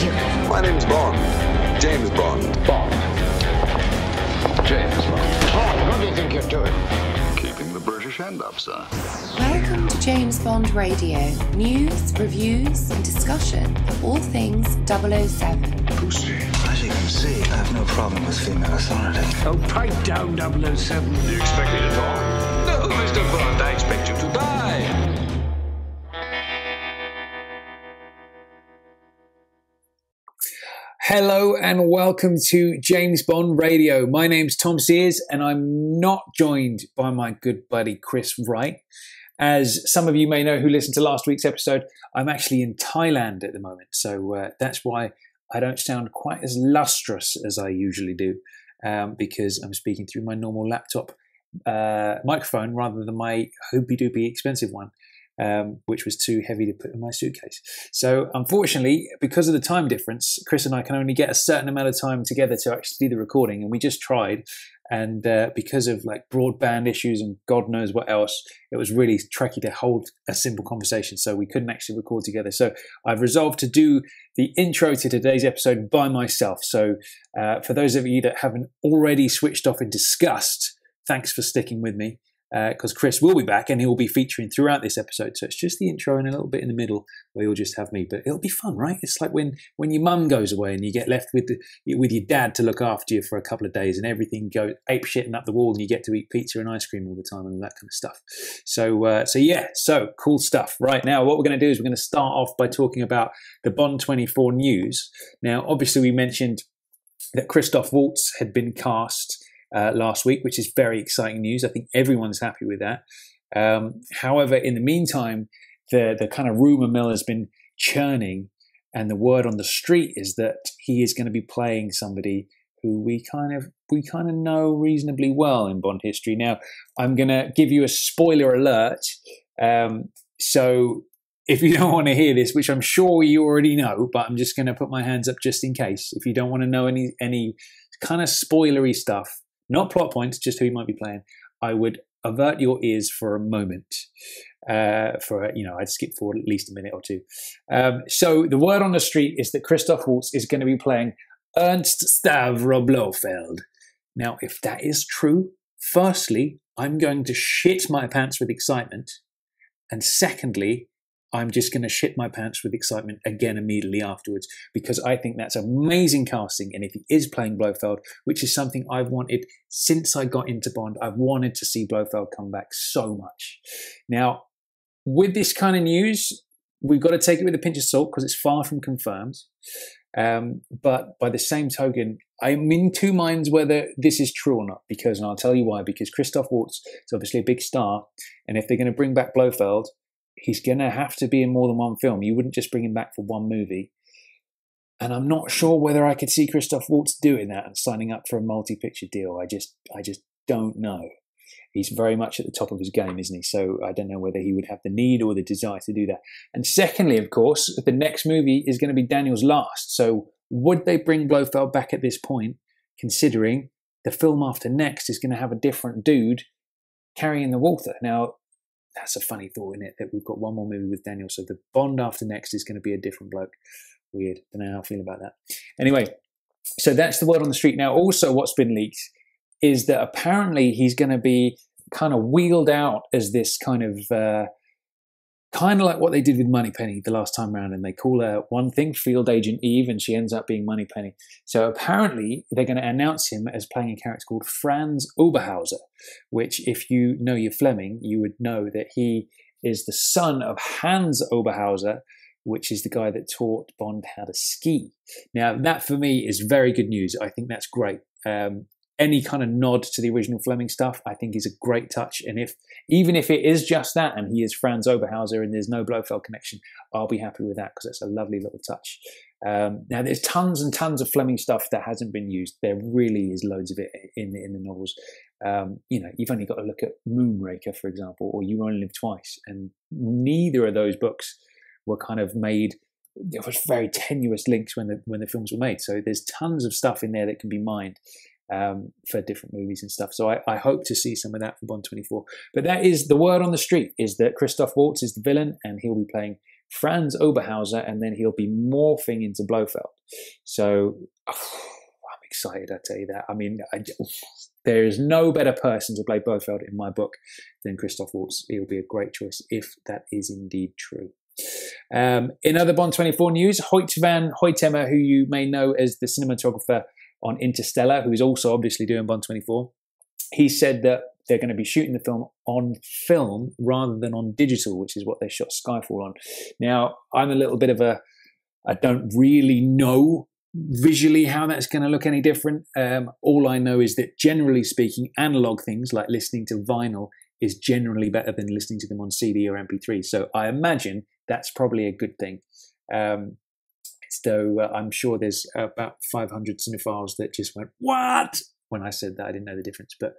is your name? My name's Bond. James Bond. Bond. James Bond. Bond, what do you think you're doing? Keeping the British end up, sir. Welcome to James Bond Radio. News, reviews, and discussion of all things 007. Pussy. As you can see, I have no problem with female authority. Oh, pipe down, 007. Do you expect me to talk? No, Mr. Bond, I expect you to die. Hello and welcome to James Bond Radio. My name's Tom Sears and I'm not joined by my good buddy Chris Wright. As some of you may know who listened to last week's episode, I'm actually in Thailand at the moment. So that's why I don't sound quite as lustrous as I usually do, because I'm speaking through my normal laptop microphone rather than my hoopy-doopy expensive one, which was too heavy to put in my suitcase. So unfortunately, because of the time difference, Chris and I can only get a certain amount of time together to actually do the recording, and we just tried. And because of like broadband issues and God knows what else, it was really tricky to hold a simple conversation. So we couldn't actually record together. So I've resolved to do the intro to today's episode by myself. So for those of you that haven't already switched off in disgust, thanks for sticking with me. Because Chris will be back and he will be featuring throughout this episode. So it's just the intro and a little bit in the middle where you'll just have me. But it'll be fun, right? It's like when your mum goes away and you get left with your dad to look after you for a couple of days and everything goes ape-shitting up the wall and you get to eat pizza and ice cream all the time and all that kind of stuff. So cool stuff. Right now, what we're going to do is we're going to start off by talking about the Bond 24 news. Now, obviously, we mentioned that Christoph Waltz had been cast last week, which is very exciting news. I think everyone's happy with that. However, in the meantime, the kind of rumor mill has been churning, and the word on the street is that he is going to be playing somebody who we kind of know reasonably well in Bond history. Now, I'm going to give you a spoiler alert. So if you don't want to hear this, which I'm sure you already know, but I'm just going to put my hands up just in case. If you don't want to know any kind of spoilery stuff, not plot points, just who he might be playing, I would avert your ears for a moment. I'd skip forward at least a minute or two. So the word on the street is that Christoph Waltz is going to be playing Ernst Stavro Blofeld. Now, if that is true, firstly, I'm going to shit my pants with excitement. And secondly, I'm just going to shit my pants with excitement again immediately afterwards, because I think that's amazing casting. And if he is playing Blofeld, which is something I've wanted since I got into Bond, I've wanted to see Blofeld come back so much. Now, with this kind of news, we've got to take it with a pinch of salt because it's far from confirmed. But by the same token, I'm in two minds whether this is true or not, and I'll tell you why. Because Christoph Waltz is obviously a big star, and if they're going to bring back Blofeld, he's going to have to be in more than one film. You wouldn't just bring him back for one movie. And I'm not sure whether I could see Christoph Waltz doing that and signing up for a multi-picture deal. I just don't know. He's very much at the top of his game, isn't he? So I don't know whether he would have the need or the desire to do that. And secondly, of course, the next movie is going to be Daniel's last. So would they bring Blofeld back at this point, considering the film after next is going to have a different dude carrying the Walther? Now, that's a funny thought, isn't it? That we've got one more movie with Daniel, so the Bond after next is going to be a different bloke. Weird. Don't know how I feel about that. Anyway, so that's the word on the street. Now, also what's been leaked is that apparently he's going to be kind of wheeled out as this kind of like what they did with Moneypenny the last time around, and they call her one thing Field Agent Eve, and she ends up being Moneypenny. So apparently they're going to announce him as playing a character called Franz Oberhauser, which if you know your Fleming, you would know that he is the son of Hans Oberhauser, which is the guy that taught Bond how to ski. Now that for me is very good news. I think that's great. Any kind of nod to the original Fleming stuff, I think is a great touch. And even if it is just that, and he is Franz Oberhauser and there's no Blofeld connection, I'll be happy with that because it's a lovely little touch. Now, there's tons and tons of Fleming stuff that hasn't been used. There really is loads of it in the novels. You've only got to look at Moonraker, for example, or You Only Live Twice, and neither of those books were kind of made. There was very tenuous links when the films were made. So there's tons of stuff in there that can be mined for different movies and stuff. So I hope to see some of that for Bond 24. But that is the word on the street, is that Christoph Waltz is the villain and he'll be playing Franz Oberhauser, and then he'll be morphing into Blofeld. So I'm excited, I tell you that. I mean, there is no better person to play Blofeld in my book than Christoph Waltz. He'll be a great choice if that is indeed true. In other Bond 24 news, Hoyt van Hoytema, who you may know as the cinematographer on Interstellar, who is also obviously doing Bond 24, he said that they're going to be shooting the film on film rather than on digital, which is what they shot Skyfall on. Now, I'm a little bit of I don't really know visually how that's going to look any different. All I know is that generally speaking, analog things like listening to vinyl is generally better than listening to them on CD or MP3. So I imagine that's probably a good thing. So I'm sure there's about 500 cinephiles that just went, what? When I said that, I didn't know the difference, but,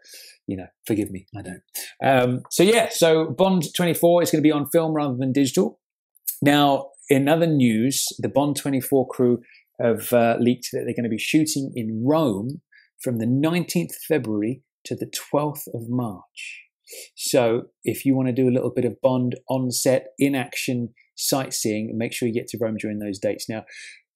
forgive me, I don't. So Bond 24 is going to be on film rather than digital. Now, in other news, the Bond 24 crew have leaked that they're going to be shooting in Rome from the 19th of February to the 12th of March. So if you want to do a little bit of Bond on set, in action, sightseeing, make sure you get to Rome during those dates. Now,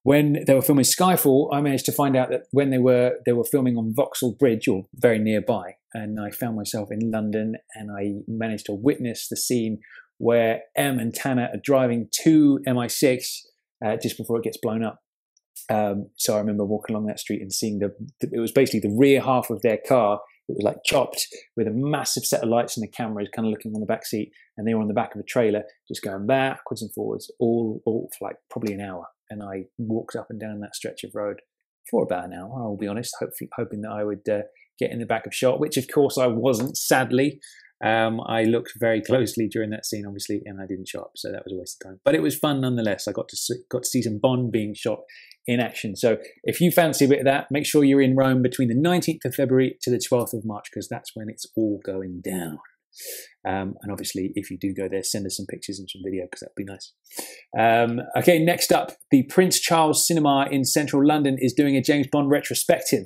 when they were filming Skyfall, I managed to find out that when they were filming on Vauxhall Bridge, or very nearby, and I found myself in London, and I managed to witness the scene where M and Tanner are driving to MI6 just before it gets blown up. So I remember walking along that street and seeing it was basically the rear half of their car. It was like chopped with a massive set of lights and the cameras kind of looking on the back seat, and they were on the back of a trailer just going backwards and forwards all for like probably an hour. And I walked up and down that stretch of road for about an hour, I'll be honest, hoping that I would get in the back of shot, which of course I wasn't, sadly. I looked very closely during that scene, obviously, and I didn't shot, so that was a waste of time. But it was fun nonetheless. I got to see some Bond being shot in action. So if you fancy a bit of that, make sure you're in Rome between the 19th of February to the 12th of March, because that's when it's all going down. And obviously, if you do go there, send us some pictures and some video, because that'd be nice. Okay, next up, the Prince Charles Cinema in central London is doing a James Bond retrospective.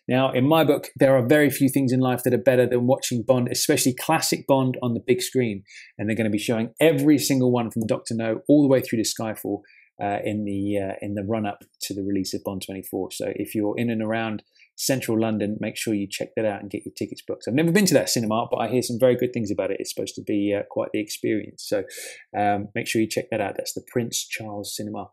Now, in my book, there are very few things in life that are better than watching Bond, especially classic Bond, on the big screen. And they're going to be showing every single one from Dr. No all the way through to Skyfall in the run-up to the release of Bond 24. So if you're in and around central London, make sure you check that out and get your tickets booked. I've never been to that cinema, but I hear some very good things about it. It's supposed to be quite the experience. So make sure you check that out. That's the Prince Charles Cinema.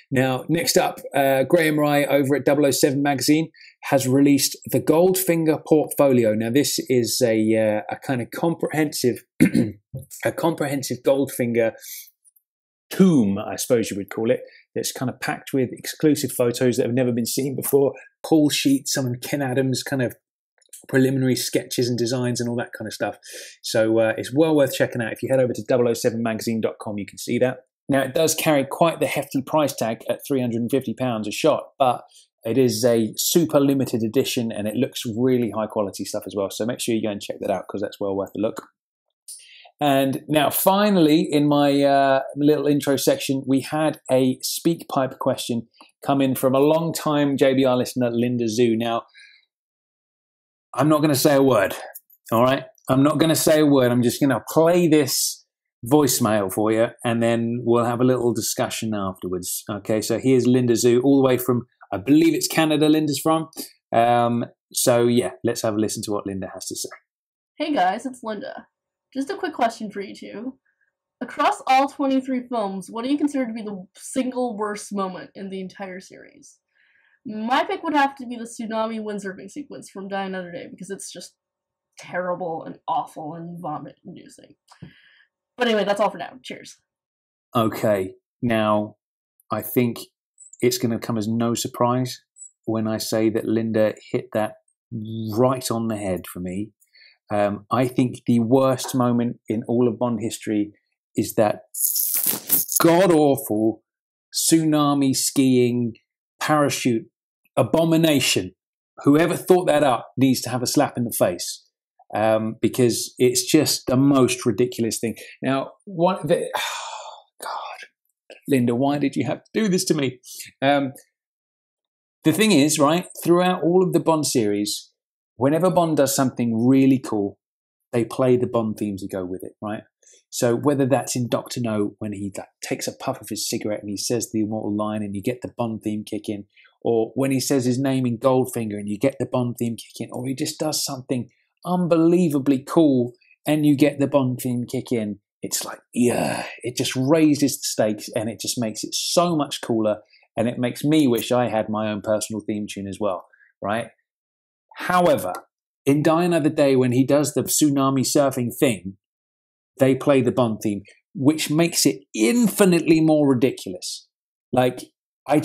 Now, next up, Graham Rye over at 007 Magazine has released the Goldfinger Portfolio. Now, this is a kind of comprehensive, Goldfinger tomb, I suppose you would call it, that's kind of packed with exclusive photos that have never been seen before, call sheets, some of Ken Adams' kind of preliminary sketches and designs and all that kind of stuff. So it's well worth checking out. If you head over to 007magazine.com, you can see that. Now, it does carry quite the hefty price tag at £350 a shot, but it is a super limited edition and it looks really high quality stuff as well. So make sure you go and check that out, because that's well worth a look. And now, finally, in my little intro section, we had a speak pipe question come in from a long-time JBR listener, Linda Zhu. Now, I'm not going to say a word, all right? I'm not going to say a word. I'm just going to play this voicemail for you, and then we'll have a little discussion afterwards. Okay, so here's Linda Zhu, all the way from, I believe it's Canada Linda's from. So, yeah, let's have a listen to what Linda has to say. Hey, guys, it's Linda. Just a quick question for you two. Across all 23 films, what do you consider to be the single worst moment in the entire series? My pick would have to be the tsunami windsurfing sequence from Die Another Day, because it's just terrible and awful and vomit-inducing. But anyway, that's all for now. Cheers. Okay, now, I think it's going to come as no surprise when I say that Linda hit that right on the head for me. I think the worst moment in all of Bond history is that god-awful tsunami skiing parachute abomination. Whoever thought that up needs to have a slap in the face, because it's just the most ridiculous thing. Now, God, Linda, why did you have to do this to me? The thing is, right, throughout all of the Bond series, whenever Bond does something really cool, they play the Bond themes to go with it, right? So whether that's in Dr. No, when he takes a puff of his cigarette and he says the immortal line and you get the Bond theme kick in, or when he says his name in Goldfinger and you get the Bond theme kick in, or he just does something unbelievably cool and you get the Bond theme kick in, it's like, yeah, it just raises the stakes and it just makes it so much cooler, and it makes me wish I had my own personal theme tune as well, right? However, in Die Another Day, when he does the tsunami surfing thing, they play the Bond theme, which makes it infinitely more ridiculous. Like, I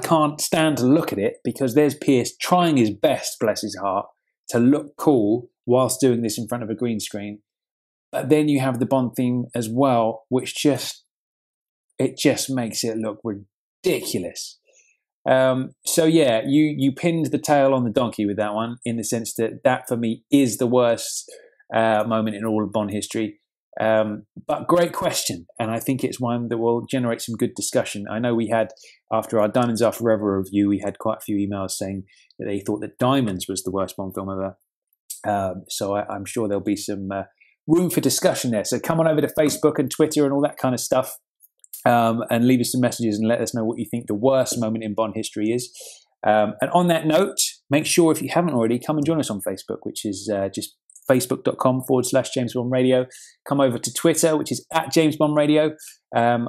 can't stand to look at it because there's Pierce trying his best, bless his heart, to look cool whilst doing this in front of a green screen. But then you have the Bond theme as well, which just makes it look ridiculous. So yeah, you pinned the tail on the donkey with that one, in the sense that for me is the worst moment in all of Bond history. But great question, and I think it's one that will generate some good discussion. I know we had, after our Diamonds Are Forever review, we had quite a few emails saying that they thought that Diamonds was the worst Bond film ever. So I'm sure there'll be some room for discussion there. So come on over to Facebook and Twitter and all that kind of stuff, and leave us some messages and let us know what you think the worst moment in Bond history is. And on that note, make sure, if you haven't already, come and join us on Facebook, which is just facebook.com/James Bond Radio. Come over to Twitter, which is @James Bond Radio,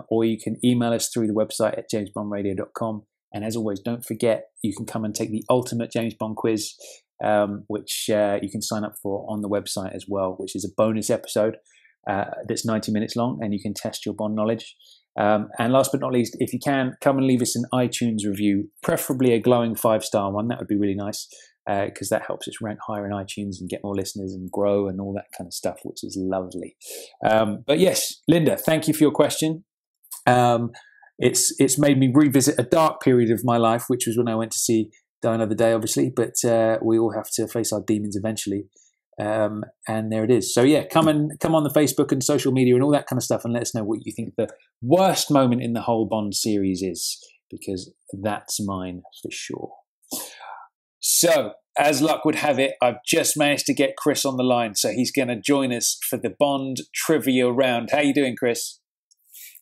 or you can email us through the website at jamesbondradio.com. And as always, don't forget, you can come and take the ultimate James Bond quiz, which you can sign up for on the website as well, which is a bonus episode that's 90 minutes long, and you can test your Bond knowledge. And last but not least, if you can, come and leave us an iTunes review, preferably a glowing 5-star one. That would be really nice, because that helps us rank higher in iTunes and get more listeners and grow and all that kind of stuff, which is lovely. But yes, Linda, thank you for your question. It's made me revisit a dark period of my life, which was when I went to see Die Another Day, obviously, but we all have to face our demons eventually. And there it is. So yeah, come on the Facebook and social media and all that kind of stuff, and let us know what you think the worst moment in the whole Bond series is, because that's mine for sure. So, as luck would have it, I've just managed to get Chris on the line, so he's going to join us for the Bond trivia round. How you doing, Chris?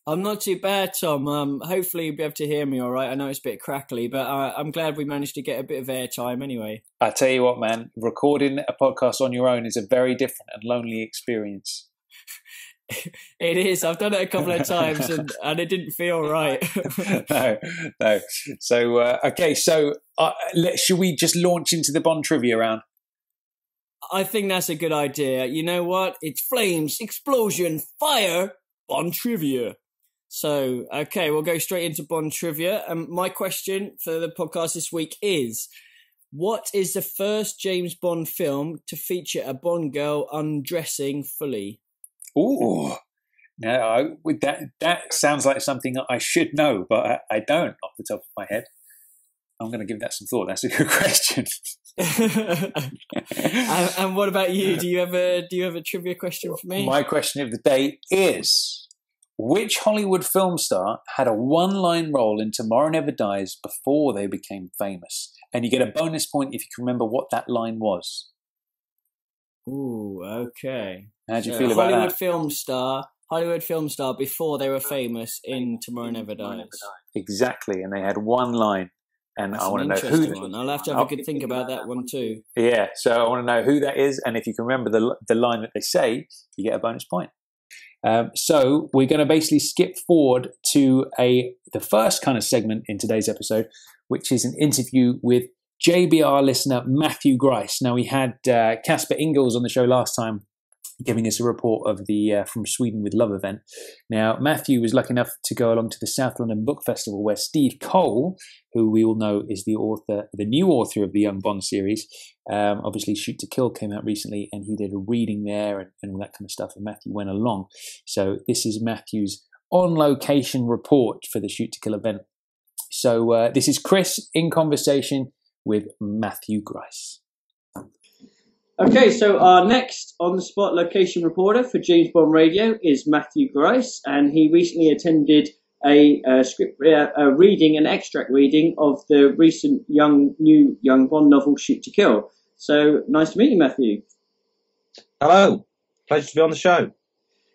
I'm not too bad, Tom. Hopefully you'll be able to hear me all right. I know it's a bit crackly, but I'm glad we managed to get a bit of airtime anyway. I tell you what, man, recording a podcast on your own is a very different and lonely experience. It is. I've done it a couple of times and it didn't feel right. No. So, okay, so should we just launch into the Bond trivia round? I think that's a good idea. You know what? It's flames, explosion, fire, Bond trivia. So, okay, we'll go straight into Bond trivia. My question for the podcast this week is, what is the first James Bond film to feature a Bond girl undressing fully? Ooh, no, that sounds like something I should know, but I don't off the top of my head. I'm going to give that some thought. That's a good question. And what about you? Do you have a trivia question for me? My question of the day is, which Hollywood film star had a one-line role in Tomorrow Never Dies before they became famous? And you get a bonus point if you can remember what that line was. Ooh, okay. How do you feel about that? Hollywood film star before they were famous in Tomorrow Never Dies. Exactly, and they had one line. And that's I want to know who. One. I'll have to have a good think about that one too. Yeah, so I want to know who that is, and if you can remember the line that they say, you get a bonus point. So we're going to basically skip forward to the first kind of segment in today's episode, which is an interview with JBR listener Matthew Grice. Now, we had Casper Ingalls on the show last time, giving us a report of the From Sweden with Love event. Now, Matthew was lucky enough to go along to the South London Book Festival, where Steve Cole, who we all know is the new author of the Young Bond series, obviously Shoot to Kill came out recently, and he did a reading there and all that kind of stuff, and Matthew went along. So this is Matthew's on-location report for the Shoot to Kill event. So this is Chris in conversation with Matthew Grice. Okay, so our next on-the-spot location reporter for James Bond Radio is Matthew Grice, and he recently attended a reading, an extract reading of the recent new Young Bond novel, Shoot to Kill. So, nice to meet you, Matthew. Hello. Pleasure to be on the show.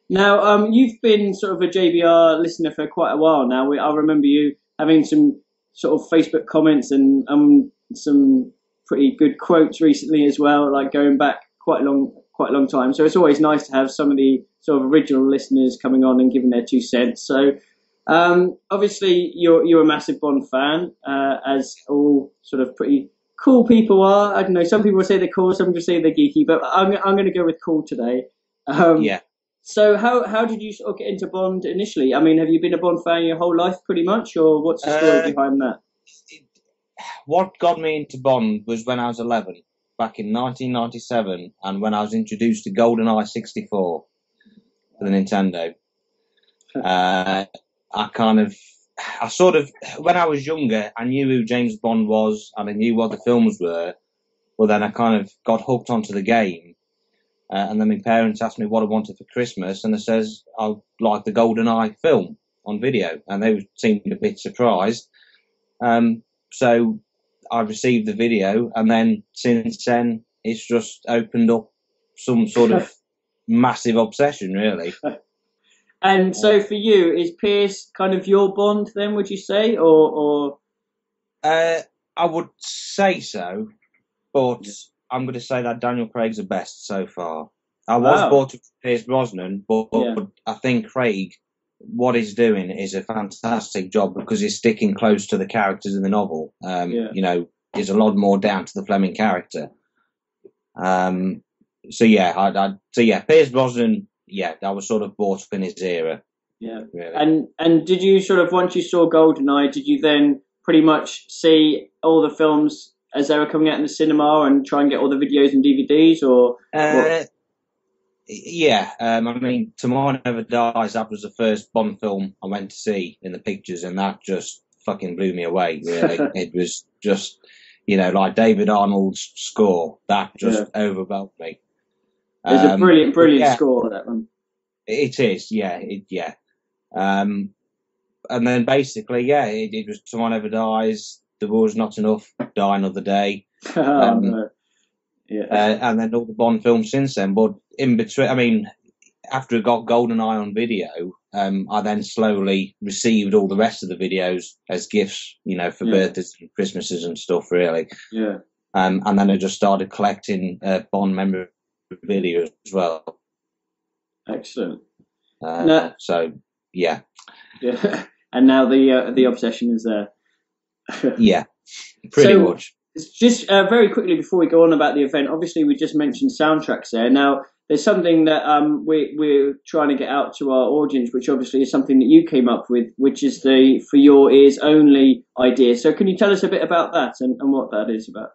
Now, you've been sort of a JBR listener for quite a while now. I remember you having some sort of Facebook comments and some pretty good quotes recently as well, like going back quite a long time. So it's always nice to have some of the sort of original listeners coming on and giving their 2 cents. So obviously you're a massive Bond fan, as all sort of pretty cool people are. I don't know, some people say they're cool, some people say they're geeky, but I'm going to go with cool today. Yeah. So how did you sort of get into Bond initially? I mean, have you been a Bond fan your whole life pretty much, or what's the story behind that? What got me into Bond was when I was 11, back in 1997, and when I was introduced to GoldenEye 64 for the Nintendo. I sort of, when I was younger, I knew who James Bond was, and I knew what the films were. Well, then I kind of got hooked onto the game. And then my parents asked me what I wanted for Christmas, and I says I like the GoldenEye film on video, and they seemed a bit surprised. So I received the video, and then since then it's just opened up some sort of massive obsession, really. And so for you, is Pierce kind of your Bond then, would you say, or? I would say so, but I'm going to say that Daniel Craig's the best so far. I was bought to Pierce Brosnan, but I think Craig, what he's doing is a fantastic job because he's sticking close to the characters in the novel. You know, there's a lot more down to the Fleming character. So Pierce Brosnan, I was sort of bought up in his era. Yeah. Really. And did you sort of, once you saw GoldenEye, did you then pretty much see all the films as they were coming out in the cinema and try and get all the videos and DVDs, or? I mean, Tomorrow Never Dies, that was the first Bond film I went to see in the pictures, and that just fucking blew me away, really. It was just, you know, like David Arnold's score, that just overwhelmed me. It's a brilliant score, that one. It is, and then basically, it was Tomorrow Never Dies, The War's Not Enough, Die Another Day. And then all the Bond films since then. But in between, I mean, after I got GoldenEye on video, I then slowly received all the rest of the videos as gifts, you know, for birthdays and Christmases and stuff, really. Yeah. And then I just started collecting Bond memorabilia as well. Excellent. So, yeah. And now the obsession is there. Yeah, pretty much. Just very quickly before we go on about the event, obviously we just mentioned soundtracks there. Now, there's something that we're trying to get out to our audience, which obviously is something that you came up with, which is the For Your Ears Only idea. So can you tell us a bit about that and what that is about?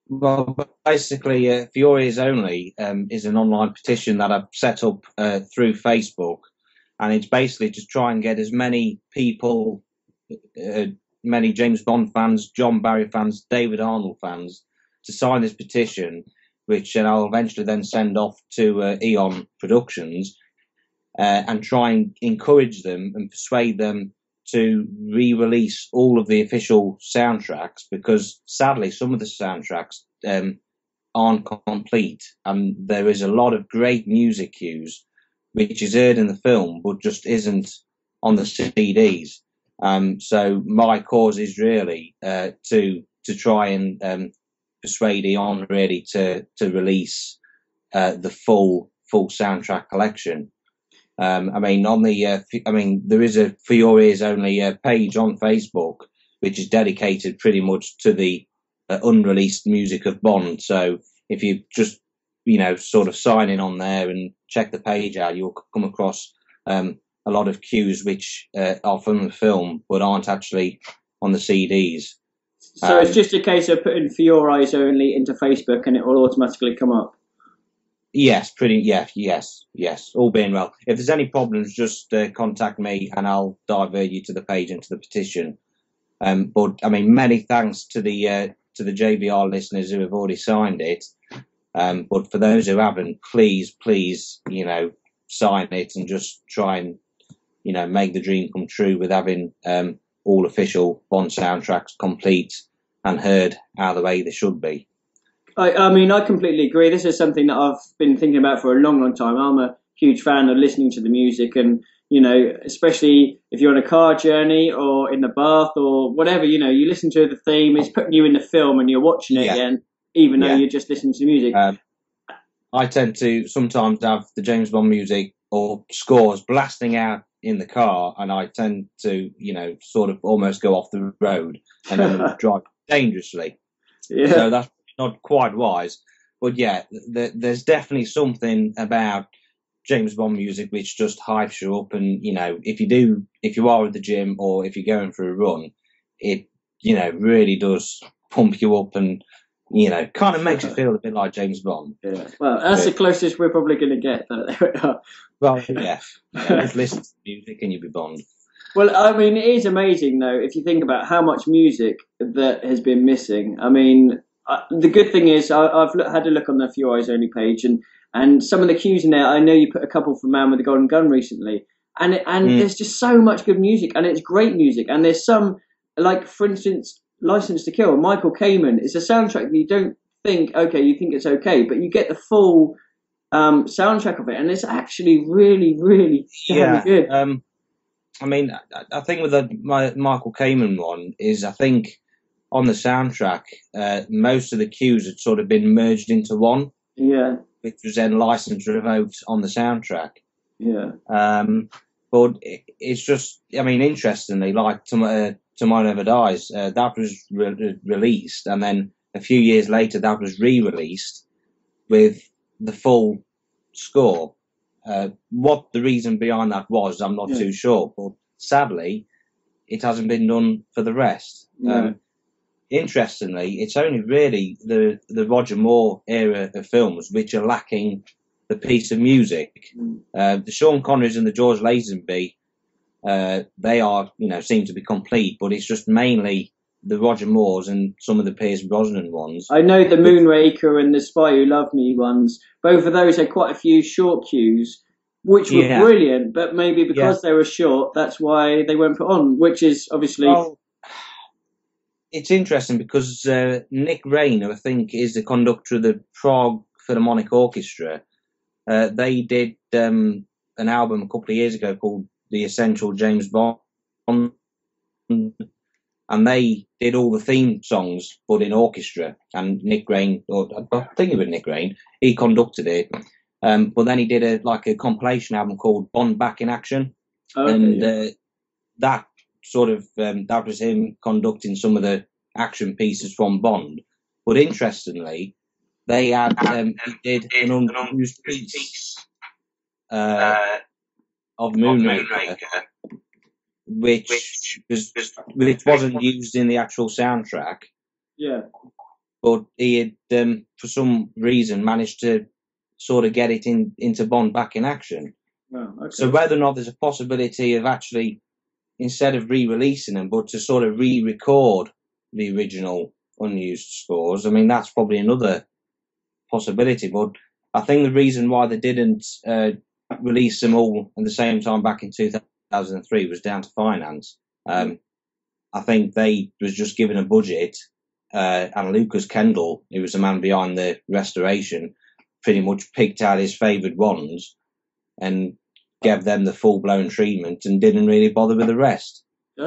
Well, basically, For Your Ears Only is an online petition that I've set up through Facebook, and it's basically to try and get as many people, many James Bond fans, John Barry fans, David Arnold fans, to sign this petition, which I'll eventually then send off to Eon Productions and try and encourage them and persuade them to re-release all of the official soundtracks, because sadly some of the soundtracks aren't complete, and there is a lot of great music cues which is heard in the film but just isn't on the CDs. So my cause is really to try and persuade Eon really to release the full soundtrack collection. I mean, there is a For Your Ears Only page on Facebook which is dedicated pretty much to the unreleased music of Bond. So if you just, you know, sort of sign in on there and check the page out, you'll come across a lot of cues which are from the film but aren't actually on the CDs. So it's just a case of putting For Your Eyes Only into Facebook and it will automatically come up? Yes, yes. All being well. If there's any problems, just contact me and I'll divert you to the page and to the petition. But I mean, many thanks to the JBR listeners who have already signed it. But for those who haven't, please, you know, sign it and just try and, you know, make the dream come true with having all official Bond soundtracks complete and heard how the way they should be. I mean, I completely agree. This is something that I've been thinking about for a long, long time. I'm a huge fan of listening to the music, and especially if you're on a car journey or in the bath or whatever, you listen to the theme. It's putting you in the film, and you're watching it again, even though you're just listening to the music. I tend to sometimes have the James Bond music or scores blasting out in the car, and I tend to, sort of almost go off the road and then drive dangerously. Yeah. So that's not quite wise. But yeah, there's definitely something about James Bond music which just hypes you up, and if you are at the gym or if you're going for a run, it really does pump you up and kind of makes you feel a bit like James Bond. Yeah. Well, that's the closest we're probably going to get. There we are. Well, yeah. Just listen to music and you'll be Bond. Well, I mean, it is amazing, though, if you think about how much music that has been missing. I mean, the good thing is I've had a look on the Fioris Only page, and some of the cues in there, I know you put a couple for Man with the Golden Gun recently, and there's just so much good music, and it's great music, and there's some, like, for instance, License to Kill, Michael Kamen, is a soundtrack that you don't think, okay, you think it's okay, but you get the full soundtrack of it, and it's actually really, really good. I mean, I think with my Michael Kamen one is, I think on the soundtrack, most of the cues had sort of been merged into one. Yeah. Which was then licensed revoked on the soundtrack. Yeah. But it's just, I mean, interestingly, like Tomorrow Never Dies, that was released, and then a few years later that was re-released with the full score. What the reason behind that was, I'm not too sure, but sadly, it hasn't been done for the rest. Yeah. Interestingly, it's only really the Roger Moore era of films which are lacking the piece of music. The Sean Connerys and the George Lazenby, they are, seem to be complete, but it's just mainly the Roger Moores and some of the Pierce Brosnan ones. I know the Moonraker and the Spy Who Loved Me ones. Both of those had quite a few short cues, which were brilliant, but maybe because they were short, that's why they weren't put on, which is obviously... Well, it's interesting because Nick Raine, who I think is the conductor of the Prague Philharmonic Orchestra, they did an album a couple of years ago called The Essential James Bond, and they did all the theme songs, but in orchestra. And Nick Raine, or I think it was Nick Raine, he conducted it. But then he did a compilation album called Bond Back in Action, that sort of that was him conducting some of the action pieces from Bond. But interestingly, they had he did an unused piece of Moonraker, which wasn't used in the actual soundtrack. Yeah. But he had, for some reason, managed to sort of get it into Bond Back in Action. Oh, okay. So whether or not there's a possibility of actually, instead of re-releasing them, but to sort of re-record the original unused scores, I mean, that's probably another possibility. But I think the reason why they didn't release them all at the same time back in 2003 was down to finance. I think they was just given a budget, and Lucas Kendall, who was the man behind the restoration, pretty much picked out his favoured ones and gave them the full-blown treatment and didn't really bother with the rest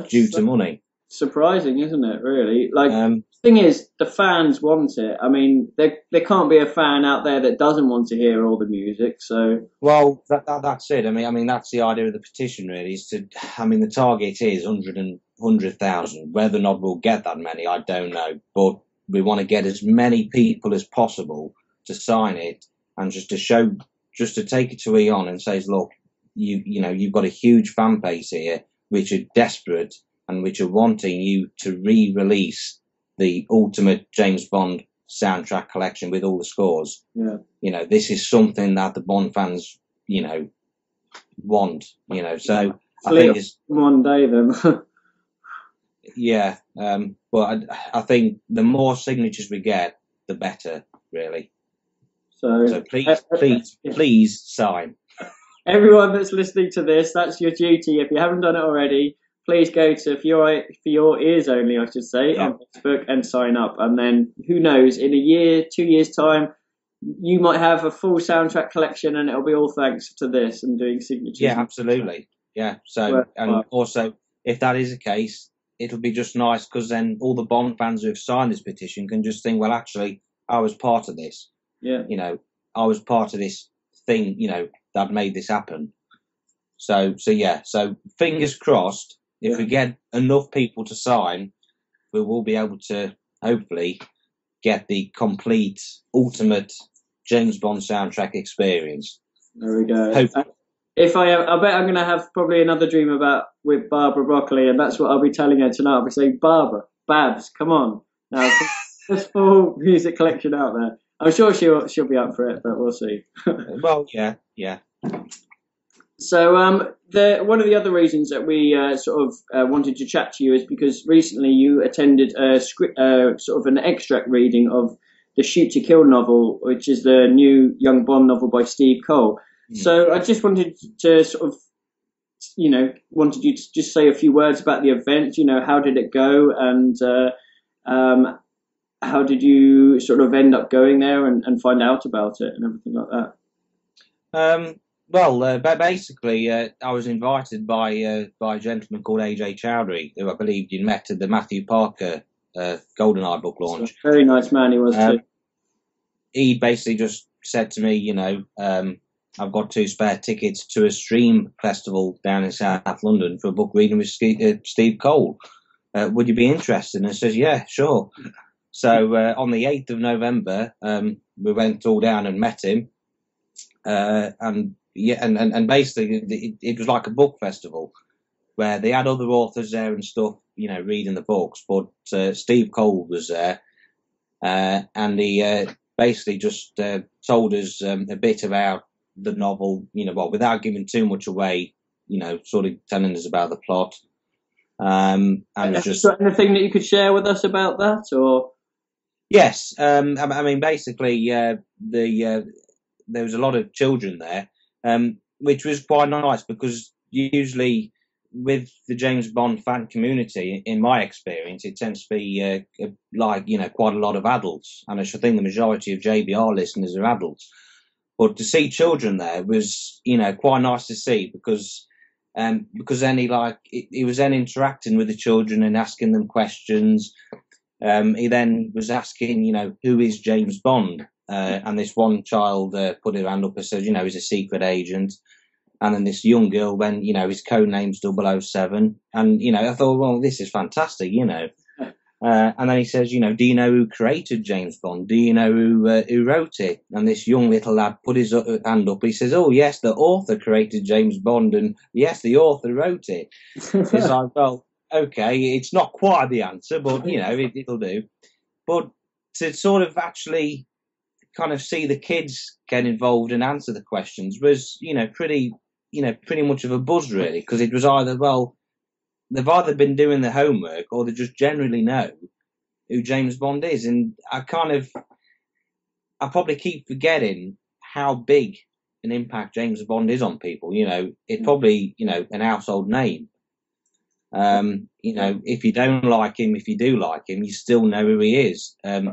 due to money. Surprising, isn't it, really? Like, the thing is, the fans want it. I mean, there can't be a fan out there that doesn't want to hear all the music, so... Well, that's it. I mean, that's the idea of the petition, really, is to... I mean, the target is 100,000. Whether or not we'll get that many, I don't know. But we want to get as many people as possible to sign it, and just to take it to Eon and say, look, you've got a huge fan base here, which are desperate and which are wanting you to re-release the ultimate James Bond soundtrack collection with all the scores. Yeah. This is something that the Bond fans, want. So I think it's one day then. Yeah, but I think the more signatures we get, the better, really. So please sign. Everyone that's listening to this, that's your duty. If you haven't done it already, please go to for your ears only, I should say, on Facebook and sign up. And then who knows, in a year, 2 years time, you might have a full soundtrack collection, and it'll be all thanks to this and doing signatures. Yeah, absolutely. Yeah. So, and also, if that is the case, it'll be just nice because then all the Bond fans who have signed this petition can just think, well, actually, I was part of this. Yeah. You know, I was part of this thing, you know, that made this happen. So yeah. So fingers crossed, if we get enough people to sign, we will be able to hopefully get the complete, ultimate James Bond soundtrack experience. There we go. I bet I'm going to have probably another dream with Barbara Broccoli, and that's what I'll be telling her tonight. I'll be saying, Barbara, Babs, come on. Now, this full music collection out there. I'm sure she'll be up for it, but we'll see. Well, yeah. So one of the other reasons that we wanted to chat to you is because recently you attended a sort of an extract reading of the Shoot to Kill novel, which is the new young Bond novel by Steve Cole. So I just wanted to wanted you to just say a few words about the event. You know, how did it go, and how did you sort of end up going there and find out about it and everything like that? Well, basically, I was invited by a gentleman called A.J. Chowdhury, who I believe you met at the Matthew Parker GoldenEye book launch. So very nice man he was too. He basically just said to me, you know, I've got 2 spare tickets to a stream festival down in South London for a book reading with Steve Cole. Would you be interested? And I says, yeah, sure. So on the 8th of November, we went all down and met him. And basically it was like a book festival where they had other authors there and stuff, you know, reading the books, but Steve Cole was there, and he basically just told us a bit about the novel, you know, well, without giving too much away, you know, sort of telling us about the plot. And just anything that you could share with us about that, or? Yes, I mean, basically, there was a lot of children there, which was quite nice because usually with the James Bond fan community, in my experience, it tends to be like, you know, quite a lot of adults, and I should think the majority of JBR listeners are adults. But to see children there was, you know, quite nice to see because then he was then interacting with the children and asking them questions. He then was asking, you know, who is James Bond? And this one child put her hand up and said, you know, he's a secret agent. And then this young girl went, you know, his code name's 007. And, you know, I thought, well, this is fantastic, you know. And then he says, you know, do you know who created James Bond? Do you know who wrote it? And this young little lad put his hand up. He says, oh, yes, the author created James Bond. And yes, the author wrote it. It's like, well, okay, it's not quite the answer, but, you know, it'll do. But to sort of actually kind of see the kids get involved and answer the questions was, pretty much of a buzz, really, because it was either, well, they've either been doing the homework or they just generally know who James Bond is. And I probably keep forgetting how big an impact James Bond is on people. You know, it's probably, an household name. If you don't like him, if you do like him, you still know who he is. And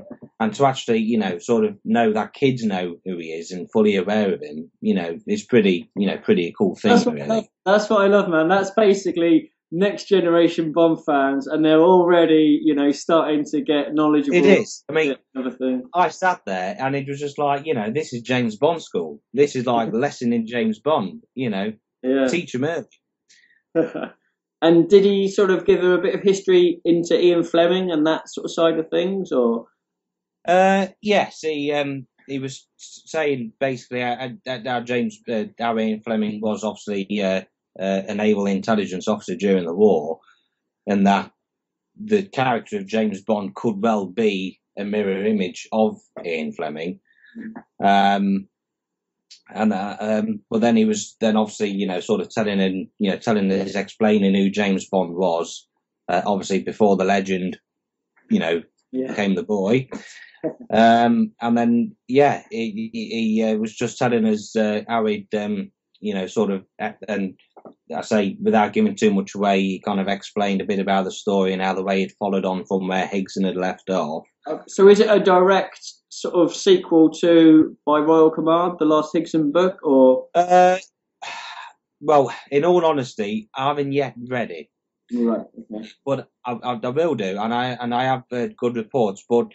to actually, sort of know that kids know who he is and fully aware of him, is pretty a cool thing, really. That's what I love, man. That's basically next generation Bond fans, and they're already, starting to get knowledgeable. It is. I mean, everything. I sat there and it was just like, this is James Bond school. This is like the lesson in James Bond, teach him early. And did he sort of give her a bit of history into Ian Fleming and that sort of side of things, or? Yes, he was saying basically how Ian Fleming was obviously a naval intelligence officer during the war, and that the character of James Bond could well be a mirror image of Ian Fleming. But then he was then obviously, sort of telling explaining who James Bond was, obviously before the legend, became the boy. And then, he was just telling us how he'd, sort of, and I say, without giving too much away, he kind of explained a bit about the story and how the way it followed on from where Higson had left off. So is it a direct sort of sequel to By Royal Command, the last Higson book, or? Well, in all honesty, I haven't yet read it. Right. Okay. But I will do, and I have heard good reports. But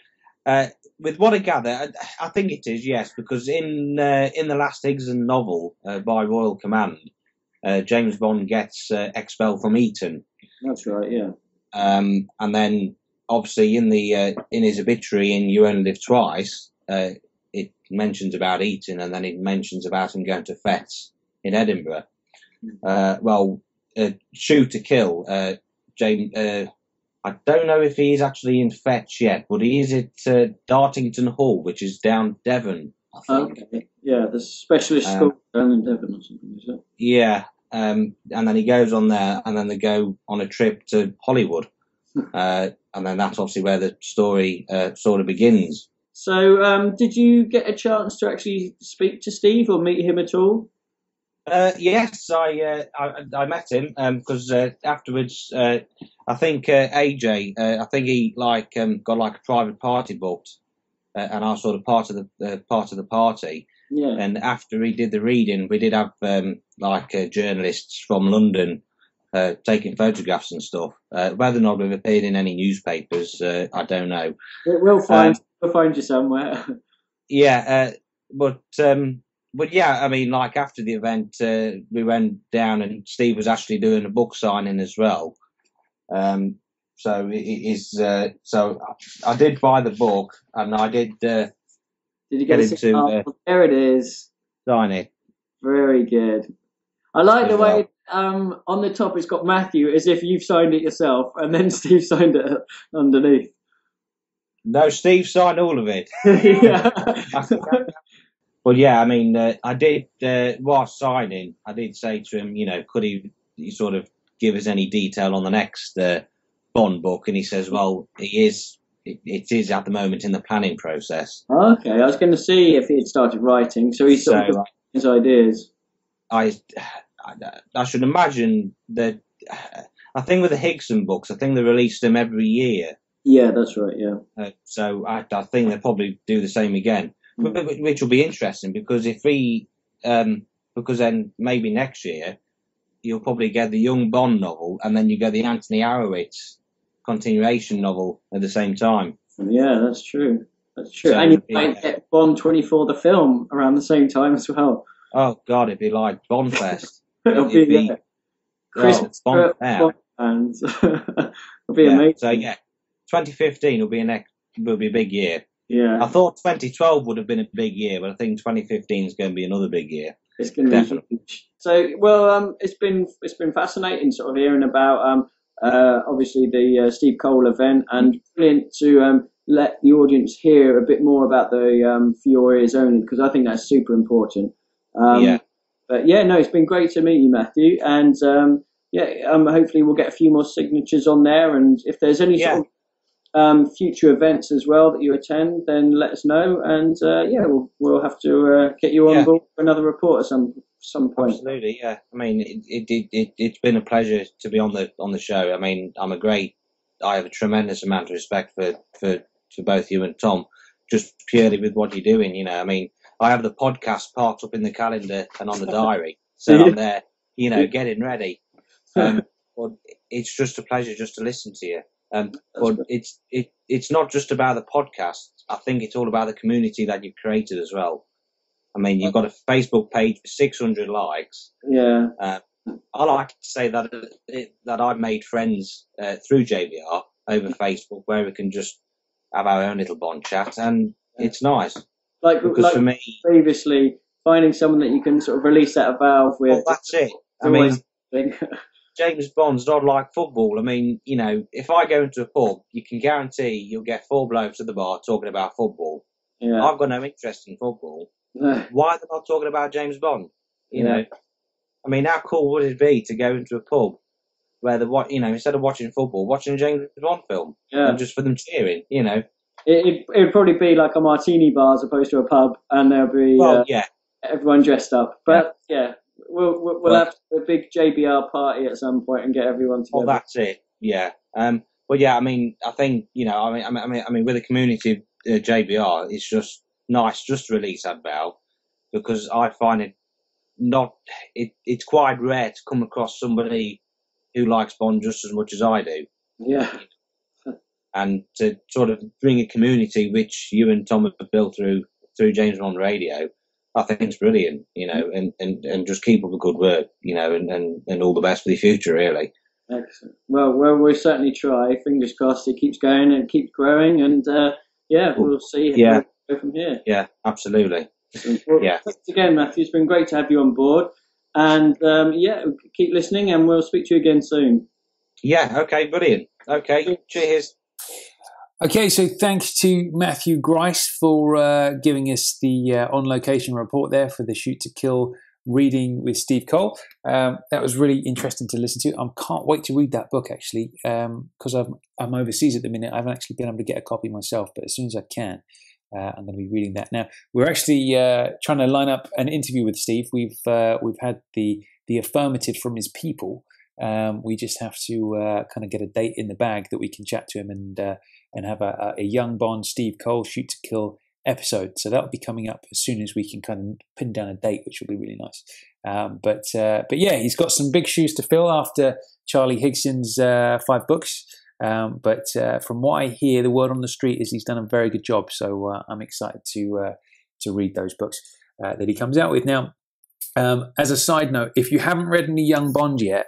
with what I gather, I think it is, yes, because in the last Higson novel, By Royal Command, James Bond gets expelled from Eton. That's right, yeah. And then obviously in his obituary in You Only Live Twice, it mentions about Eton, and then it mentions about him going to Fets in Edinburgh. Shoot to Kill, James. I don't know if he is actually in Fetch yet, but he is at Dartington Hall, which is down Devon, I think. Okay. Yeah, the specialist school down in Devon or something, is it? Yeah, and then he goes on there, and then they go on a trip to Hollywood. And then that's obviously where the story sort of begins. So, did you get a chance to actually speak to Steve or meet him at all? Yes, I met him because afterwards, I think AJ, I think he got like a private party booked, and I was sort of part of the party. Yeah. And after he did the reading, we did have journalists from London taking photographs and stuff. Whether or not we've appeared in any newspapers, I don't know. We'll find you somewhere. Yeah, but yeah, I mean, like after the event, we went down and Steve was actually doing a book signing as well. So it is. So I did buy the book, and I did. Did you get it to? There it is. Sign it. Very good. I like the way on the top it's got Matthew as if you've signed it yourself, and then Steve signed it underneath. No, Steve signed all of it. Yeah. Well, yeah, I mean, I did, while signing, I did say to him, could he sort of give us any detail on the next Bond book? And he says, well, it is at the moment in the planning process. Okay, I was going to see if he had started writing, so he's sort of his ideas. I should imagine that, I think with the Higson books, I think they release them every year. Yeah, that's right, yeah. So I think they'll probably do the same again. Which will be interesting because because then maybe next year you'll probably get the Young Bond novel and then you get the Anthony Arowitz continuation novel at the same time. Yeah, that's true. That's true. So and you might get Bond 24 the film around the same time as well. Oh God, it'd be like Bond Fest. It'll be Christmas Bond fans. It'll be amazing. So yeah, 2015 will be a big year. Yeah. I thought 2012 would have been a big year, but I think 2015 is going to be another big year. It's going to be huge. So, well, it's been fascinating sort of hearing about obviously the Steve Cole event, and brilliant to let the audience hear a bit more about the Fioris Only, because I think that's super important. But yeah, no, it's been great to meet you, Matthew, and hopefully we'll get a few more signatures on there, and if there's any sort of future events as well that you attend, then let us know, and we'll have to get you on board for another report at some point. Absolutely, yeah. I mean, it's been a pleasure to be on the show. I mean, I have a tremendous amount of respect for both you and Tom, just purely with what you're doing. I mean, I have the podcast parked up in the calendar and on the diary, so I'm there, getting ready. But it's just a pleasure just to listen to you. But it's not just about the podcast. I think it's all about the community that you've created as well. I mean, you've got a Facebook page with 600 likes. Yeah. I like to say that I've made friends through JBR over Facebook, where we can just have our own little Bond chat, and it's nice. Like for me, previously, finding someone that you can sort of release that valve with. Well, that's it. I mean, James Bond's not like football. I mean, if I go into a pub, you can guarantee you'll get 4 blokes at the bar talking about football. Yeah. I've got no interest in football. Why are they not talking about James Bond? You know, I mean, how cool would it be to go into a pub where instead of watching football, watching a James Bond film, and just for them cheering, It'd probably be like a martini bar as opposed to a pub, and there'll be everyone dressed up. But we'll have a big JBR party at some point and get everyone together. Well, that's it. Yeah. But yeah, I mean, I think I mean, with the community of JBR, it's just nice just to release that bell, because I find it's quite rare to come across somebody who likes Bond just as much as I do. Yeah. And to sort of bring a community which you and Tom have built through James Bond Radio, I think it's brilliant, and just keep up the good work, and all the best for the future, really. Excellent. Well, we'll certainly try. Fingers crossed it keeps going and keeps growing, and we'll see. Yeah. We'll go from here. Yeah, absolutely. Well, yeah. Thanks again, Matthew. It's been great to have you on board, and keep listening, and we'll speak to you again soon. Yeah. Okay. Brilliant. Okay. Cheers. Okay, so thanks to Matthew Grice for giving us the on-location report there for the Shoot to Kill reading with Steve Cole. That was really interesting to listen to. I can't wait to read that book, actually, because I'm overseas at the minute. I haven't actually been able to get a copy myself, but as soon as I can, I'm going to be reading that. Now, we're actually trying to line up an interview with Steve. We've had the affirmative from his people. We just have to kind of get a date in the bag that we can chat to him and have a young Bond, Steve Cole, Shoot to Kill episode. So that'll be coming up as soon as we can kind of pin down a date, which will be really nice. But yeah, he's got some big shoes to fill after Charlie Higson's 5 books. But from what I hear, the word on the street is he's done a very good job. So I'm excited to read those books that he comes out with. Now, as a side note, if you haven't read any Young Bond yet,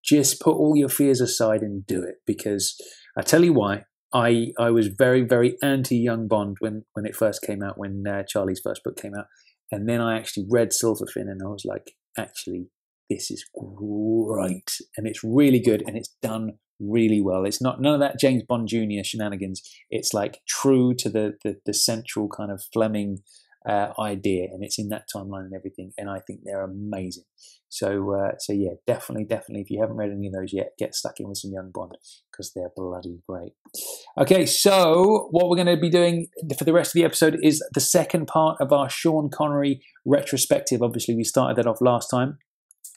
just put all your fears aside and do it, because I tell you why. I was very, very anti-Young Bond when it first came out, when Charlie's first book came out. And then I actually read Silverfin and I was like, actually, this is great. And it's really good and it's done really well. It's not none of that James Bond Jr. shenanigans. It's like true to the central kind of Fleming idea, and it's in that timeline and everything. And I think they're amazing. So yeah, definitely, if you haven't read any of those yet, get stuck in with some Young Bond, because they're bloody great. Okay, so what we're going to be doing for the rest of the episode is the second part of our Sean Connery retrospective. Obviously, we started that off last time,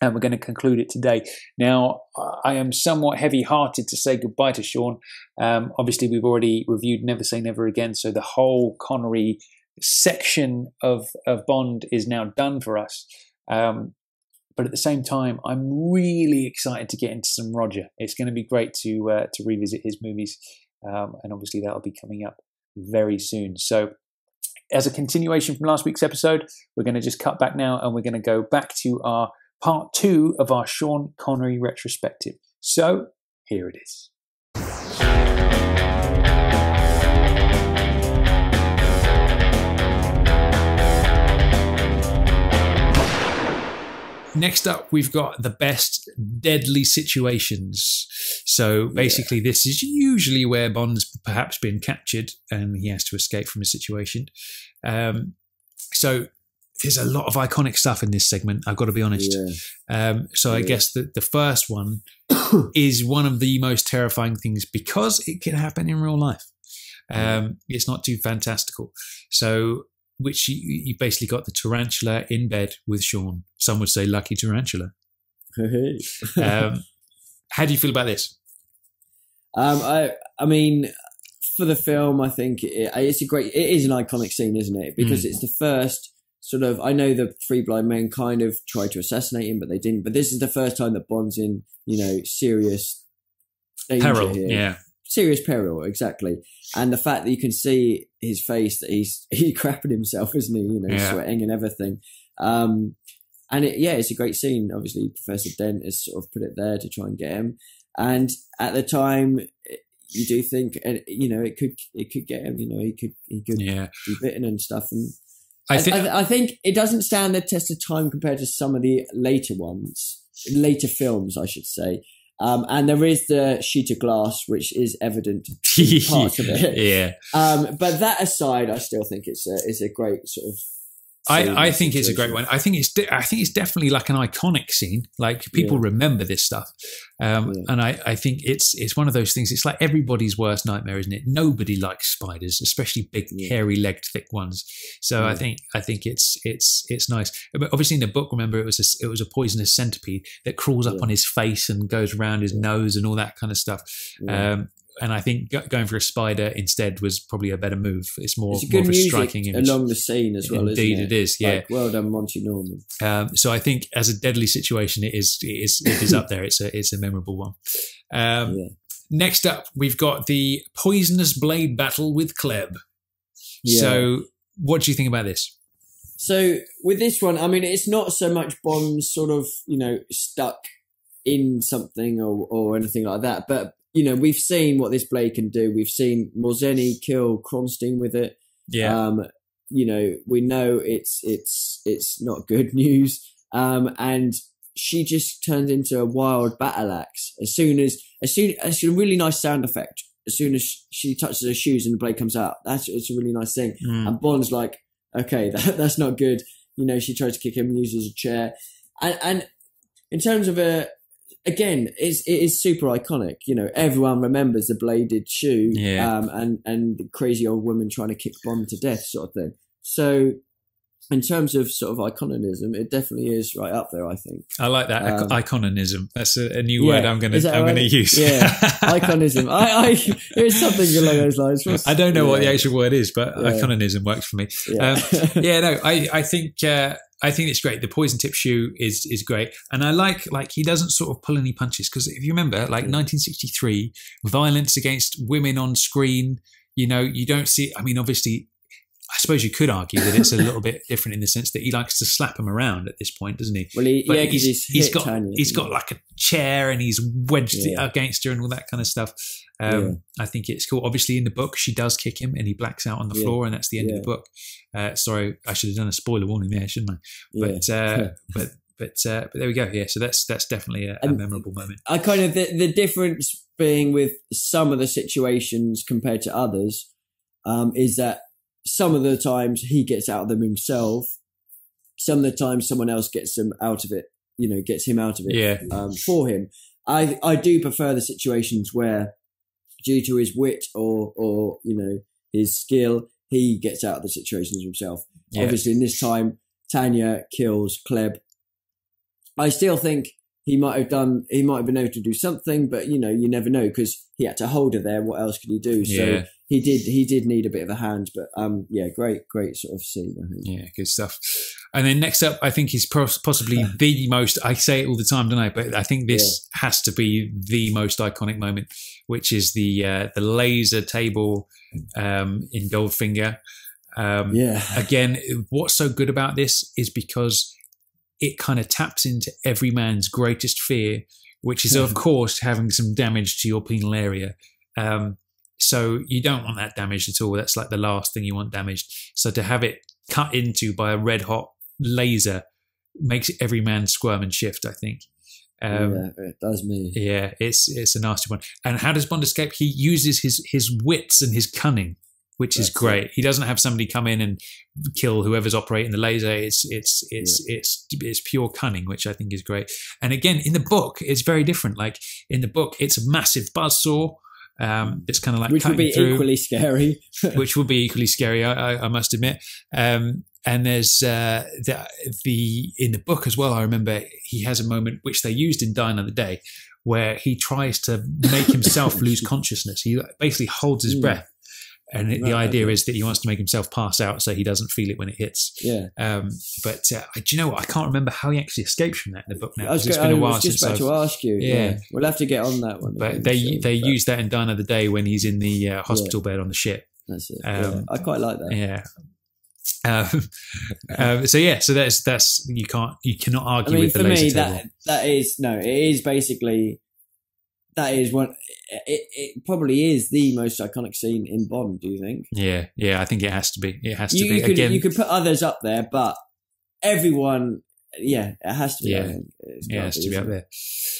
and we're going to conclude it today. Now, I am somewhat heavy-hearted to say goodbye to Sean. Obviously, we've already reviewed Never Say Never Again, so the whole Connery section of Bond is now done for us. But at the same time, I'm really excited to get into some Roger. It's going to be great to revisit his movies, and obviously that'll be coming up very soon. So as a continuation from last week's episode, we're going to just cut back now, and we're going to go back to our part 2 of our Sean Connery retrospective. So here it is. Next up, we've got the best deadly situations. So basically, this is usually where Bond's perhaps been captured and he has to escape from a situation. So there's a lot of iconic stuff in this segment, I've got to be honest. I guess the first one is one of the most terrifying things, because it can happen in real life. It's not too fantastical. So which you basically got the tarantula in bed with Sean. Some would say lucky tarantula. How do you feel about this? I mean, for the film, I think it is an iconic scene, isn't it? Because it's the first sort of, I know the Three Blind Men kind of tried to assassinate him, but they didn't. But this is the first time that Bond's in, serious danger peril here. Yeah. Serious peril, exactly. And the fact that you can see his face, that he's crapping himself, isn't he? Sweating and everything. And it's a great scene. Obviously, Professor Dent has sort of put it there to try and get him. And at the time, you do think, it could get him. He could be bitten and stuff. And I think it doesn't stand the test of time compared to some of the later films, I should say. And there is the sheet of glass, which is evident in parts of it. Yeah. But that aside, I still think it's a great sort of I think it's a great one. I think it's definitely like an iconic scene. Like people remember this stuff, and I think it's one of those things. It's like everybody's worst nightmare, isn't it? Nobody likes spiders, especially big, hairy-legged, thick ones. So I think it's nice. But obviously, in the book, remember it was a poisonous centipede that crawls up on his face and goes around his nose and all that kind of stuff. And I think going for a spider instead was probably a better move. It's more of a striking image along the scene as well. Indeed, isn't it is. Yeah, like, well done, Monty Norman. So I think as a deadly situation, it is up there. It's a memorable one. Next up, we've got the poisonous blade battle with Kleb. So, what do you think about this? So with this one, I mean, it's not so much Bond sort of stuck in something or anything like that, but we've seen what this blade can do. We've seen Morzeni kill Kronstein with it. Yeah. We know it's not good news. And she just turned into a wild battle axe. As soon as a really nice sound effect. As soon as she touches her shoes and the blade comes out, it's a really nice thing. And Bond's like, okay, that's not good. She tries to kick him, uses a chair. And in terms of again, it is super iconic. Everyone remembers the bladed shoe, and the crazy old woman trying to kick Bond to death, sort of thing. So, in terms of sort of iconism, it definitely is right up there. I think I like that iconism. That's a new word I'm going to use. Yeah, iconism. It's something along those lines. I don't know what the actual word is, but iconism works for me. I think it's great. The poison tip shoe is great. And I like he doesn't sort of pull any punches, because if you remember, 1963, violence against women on screen, you don't see, I mean, obviously, I suppose you could argue that it's a little bit different in the sense that he likes to slap him around at this point, doesn't he? Well, he's got like a chair and he's wedged it against her and all that kind of stuff. I think it's cool. Obviously, in the book, she does kick him and he blacks out on the floor, and that's the end of the book. Sorry, I should have done a spoiler warning there, shouldn't I? But there we go. Yeah, so that's definitely a memorable moment. I kind of the difference being with some of the situations compared to others is that some of the times he gets out of them himself. Some of the times someone else gets him out of it. Gets him out of it for him. I do prefer the situations where, due to his wit or his skill, he gets out of the situations himself. Yeah. Obviously, in this time, Tanya kills Kleb. I still think he might have been able to do something, but you never know, because he had to hold her there. What else could he do? So he did need a bit of a hand, but great sort of scene, I think. Yeah, good stuff. And then next up, I think is possibly the most, I say it all the time, don't I? But I think this has to be the most iconic moment, which is the laser table in Goldfinger. Again, what's so good about this is because it kind of taps into every man's greatest fear, which is, of course, having some damage to your penal area. So you don't want that damaged at all. That's like the last thing you want damaged. So to have it cut into by a red hot laser makes every man squirm and shift, I think. It does me. Yeah, it's a nasty one. And how does Bond escape? He uses his wits and his cunning, which is great. He doesn't have somebody come in and kill whoever's operating the laser. It's pure cunning, which I think is great. And again, in the book, it's very different. Like in the book, it's a massive buzzsaw. It's kind of like, which would be equally scary. Which would be equally scary, I must admit. And there's in the book as well. I remember he has a moment which they used in Die Another Day, where he tries to make himself lose consciousness. He basically holds his breath. And the idea is that he wants to make himself pass out so he doesn't feel it when it hits. Yeah. But do you know what? I can't remember how he actually escapes from that in the book now. It's been a while since I was just about to ask you. Yeah. We'll have to get on that one. But they use that in Die Another Day when he's in the hospital bed on the ship. That's it. I quite like that. Yeah. So that's you cannot argue with the laser table. It is basically. That is one. It probably is the most iconic scene in Bond. Do you think? Yeah. I think it has to be. It has to be. You could put others up there, but everyone. Yeah, it has to be. Yeah, it has to be up there.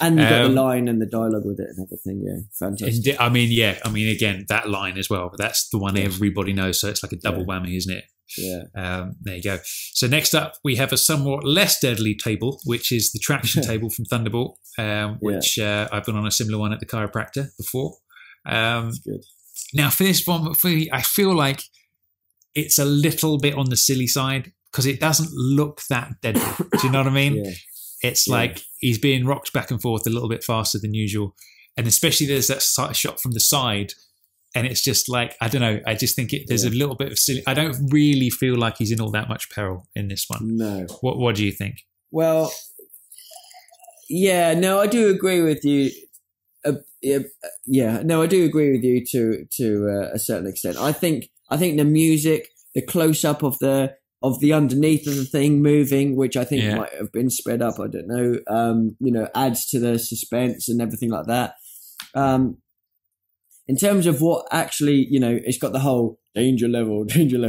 And you've got the line and the dialogue with it and everything. Yeah, fantastic. I mean, again, that line as well. That's the one everybody knows. So it's like a double whammy, isn't it? There you go. So next up, we have a somewhat less deadly table, which is the traction table from Thunderbolt, which I've been on a similar one at the chiropractor before. That's good. Now, for this one, I feel like it's a little bit on the silly side because it doesn't look that deadly. Do you know what I mean? It's like he's being rocked back and forth a little bit faster than usual. And especially there's that shot from the side. And it's just like, I don't know, I just think there's a little bit of silly. I don't really feel like he's in all that much peril in this one. No. What do you think? Well, no, I do agree with you. No, I do agree with you to a certain extent. I think the music, the close up of the underneath of the thing moving, which I think might have been sped up. I don't know. Adds to the suspense and everything like that. In terms of what actually, it's got the whole danger level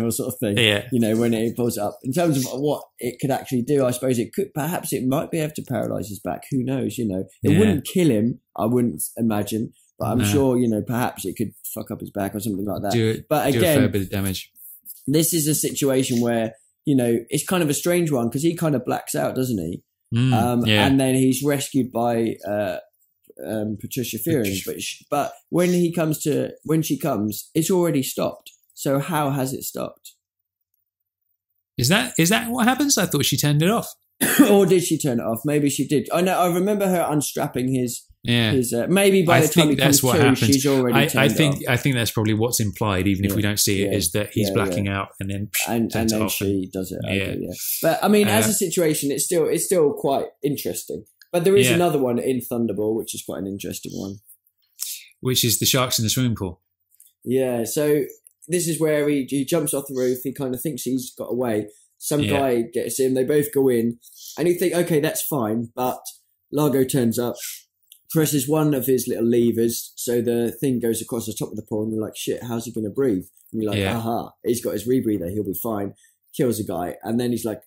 sort of thing. Yeah. When it pulls it up. In terms of what it could actually do, I suppose perhaps it might be able to paralyze his back. Who knows? It wouldn't kill him. I wouldn't imagine, but I'm sure, perhaps it could fuck up his back or something like that. Do a fair bit of damage. This is a situation where, it's kind of a strange one because he kind of blacks out, doesn't he? And then he's rescued by, Patricia Fearing, but when she comes, it's already stopped. So how has it stopped? Is that what happens? I thought she turned it off. Or did she turn it off? Maybe she did. I know. I remember her unstrapping his. Maybe by the time he comes to, she's already turned it off. I think that's probably what's implied, even if we don't see it, is that he's blacking out and then she does it. Okay, But I mean, as a situation, it's still quite interesting. But there is another one in Thunderball, which is quite an interesting one. Which is the sharks in the swimming pool. Yeah, so this is where he jumps off the roof. He kind of thinks he's got away. Some guy gets him. They both go in. And you think, okay, that's fine. But Largo turns up, presses one of his little levers, so the thing goes across the top of the pool. And you're like, shit, how's he going to breathe? And you're like, aha, he's got his rebreather. He'll be fine. Kills a guy. And then he's like,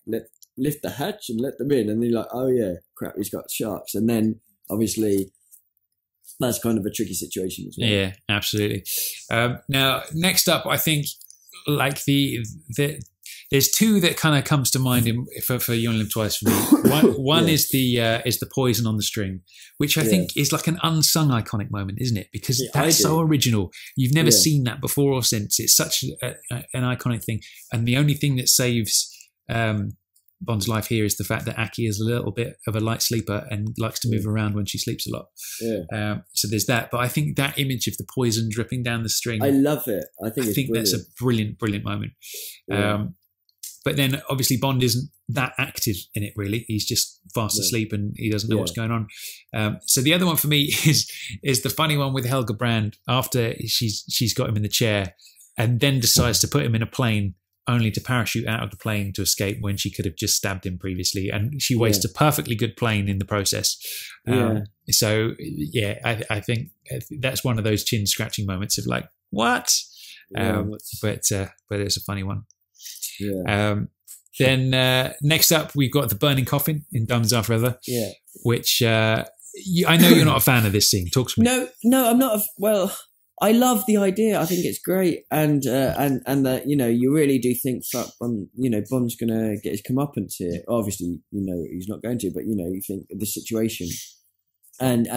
lift the hatch and let them in, and they're like, oh yeah, crap, he's got sharks. And then obviously that's kind of a tricky situation as well. Yeah, absolutely. Now next up, I think like the there's two that kind of comes to mind for You Only Live Twice for me. One is the poison on the string, which I think is like an unsung iconic moment, isn't it? Because that's so original. You've never seen that before or since. It's such an iconic thing, and the only thing that saves Bond's life here is the fact that Aki is a little bit of a light sleeper and likes to move around when she sleeps a lot. So there's that. But I think that image of the poison dripping down the string, I love it. I think that's a brilliant moment. But then obviously Bond isn't that active in it really. He's just fast asleep and he doesn't know what's going on. So the other one for me is the funny one with Helga Brand after she's got him in the chair and then decides to put him in a plane, only to parachute out of the plane to escape when she could have just stabbed him previously. And she wastes a perfectly good plane in the process. So, I think that's one of those chin scratching moments of like, what? But it's a funny one. Then next up, we've got the burning coffin in Diamonds Are Forever, which I know you're not a fan of this scene. Talk to me. No, I'm not. Well, I love the idea. I think it's great, and that you really do think Bond's gonna get his comeuppance here. Obviously, he's not going to, but you think of the situation, and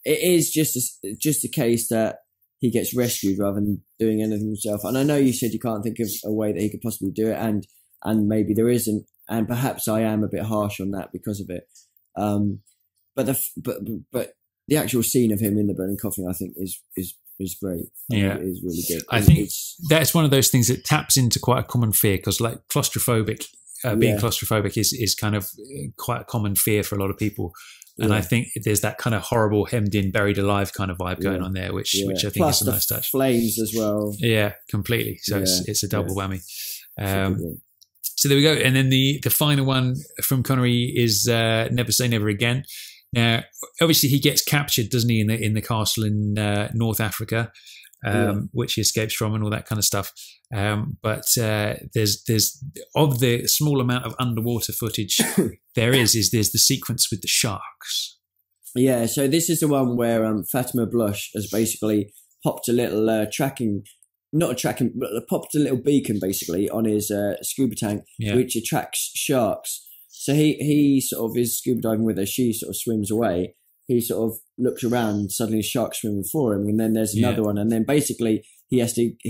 it is just a case that he gets rescued rather than doing anything himself. And I know you said you can't think of a way that he could possibly do it, and maybe there isn't, and perhaps I am a bit harsh on that because of it. But the actual scene of him in the burning coffin, I think, is great. It is really good. I think that's one of those things that taps into quite a common fear, because like being claustrophobic is kind of quite a common fear for a lot of people. And I think there's that kind of horrible hemmed in, buried alive kind of vibe going on there, which I think Plus is a nice touch. Flames as well. Yeah, completely. So it's a double whammy. So there we go. And then the final one from Connery is Never Say Never Again. Now, obviously, he gets captured, doesn't he, in the castle in North Africa, which he escapes from, and all that kind of stuff. But there's of the small amount of underwater footage there's the sequence with the sharks. Yeah, so this is the one where Fatima Blush has basically popped a little tracking not attracting, but popped a little beacon basically on his scuba tank, which attracts sharks. So he sort of is scuba diving with her. She sort of swims away. He sort of looks around, and suddenly a shark's swimming for him, and then there's another one, and then basically he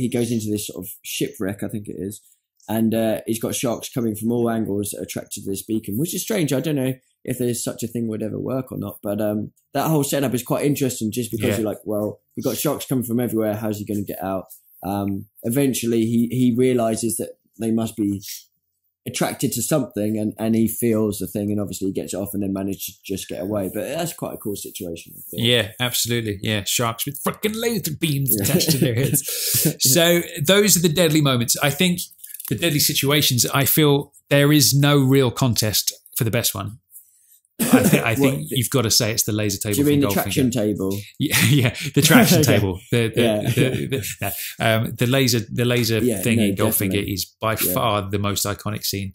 goes into this sort of shipwreck, I think it is, and he's got sharks coming from all angles that are attracted to this beacon, which is strange. I don't know if there's such a thing would ever work or not, but that whole setup is quite interesting, just because you're like, well, you've got sharks coming from everywhere. How's he going to get out? Eventually, he realizes that they must be attracted to something, and he feels the thing, and obviously he gets it off and then manages to just get away. But that's quite a cool situation, I think. Yeah, absolutely. Yeah, sharks with freaking laser beams attached to their heads. So those are the deadly moments. I think the deadly situations, I feel there is no real contest for the best one. I think you've got to say it's the laser table. Do you mean the Goldfinger. traction table? Yeah, the traction table. The laser thing in Goldfinger is by far the most iconic scene.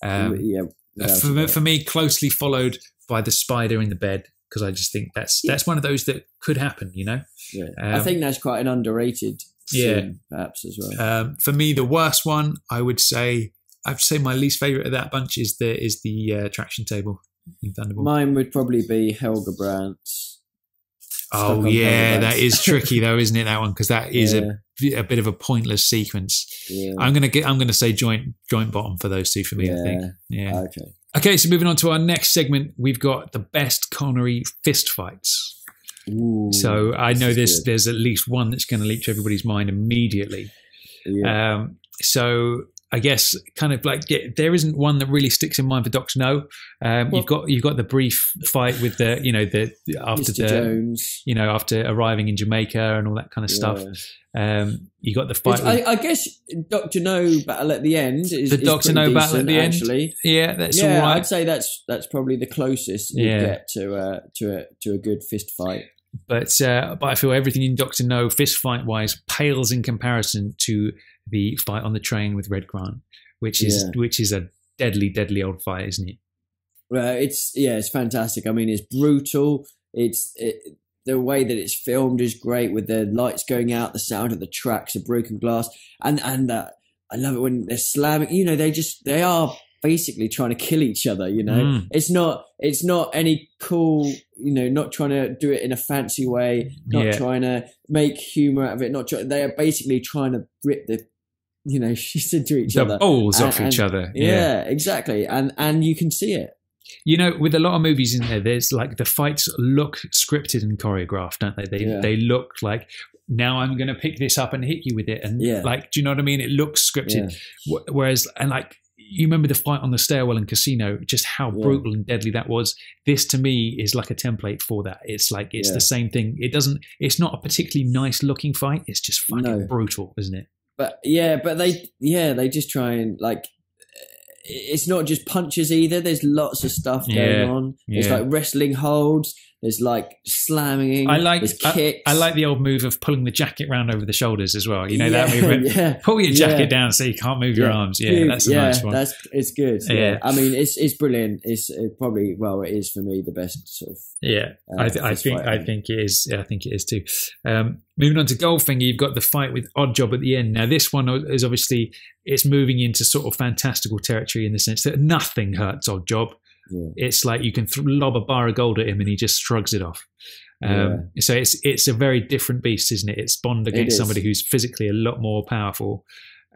For me, closely followed by the spider in the bed, because I just think that's one of those that could happen. I think that's quite an underrated scene, perhaps as well. For me, the worst one, I'd say my least favorite of that bunch is the traction table. Mine would probably be Helga Brandt's. Oh yeah, that is tricky though, isn't it? That one, because that is a bit of a pointless sequence. Yeah. I'm gonna say joint bottom for those two for me. I think. Yeah. Okay. So moving on to our next segment, we've got the best Connery fist fights. Ooh, so I know there's at least one that's going to leap to everybody's mind immediately. Yeah. So I guess kind of like there isn't one that really sticks in mind for Dr. No. You've got the brief fight with after Jones, after arriving in Jamaica and all that kind of stuff. You got the fight. I guess Dr. No battle at the end is the Dr. No battle at the end. Actually, that's all right. I'd say that's probably the closest you get to a good fist fight. But I feel everything in Dr. No fist fight wise pales in comparison to the fight on the train with Red Grant, which is a deadly old fight, isn't it? Well, it's fantastic. I mean, it's brutal. The way that it's filmed is great, with the lights going out, the sound of the tracks of broken glass, and I love it when they're slamming. They are basically trying to kill each other. It's not any cool. Not trying to do it in a fancy way, not trying to make humor out of it. They are basically trying to rip the shit into each other, the balls off each other. Yeah, exactly, and you can see it. With a lot of movies in there's like the fights look scripted and choreographed, don't they? They look like, now I'm going to pick this up and hit you with it, and do you know what I mean? It looks scripted. Yeah. Whereas, and like, you remember the fight on the stairwell in Casino, just how brutal and deadly that was. This to me is like a template for that. It's like, it's the same thing. It's not a particularly nice looking fight. It's just fucking brutal, isn't it? But they just try and like, it's not just punches either. There's lots of stuff going on. There's like wrestling holds. There's like slamming. There's kicks. I like the old move of pulling the jacket round over the shoulders as well. That movement. Pull your jacket down so you can't move your arms. Yeah, that's a nice one. It's good. Yeah. I mean, it's brilliant. It is for me the best sort of. Yeah, I think it is. I think it is too. Moving on to Goldfinger, you've got the fight with Oddjob at the end. Now, this one is obviously, it's moving into sort of fantastical territory in the sense that nothing hurts Oddjob. Yeah. It's like you can lob a bar of gold at him and he just shrugs it off. So it's a very different beast, isn't it? It's Bond against somebody who's physically a lot more powerful.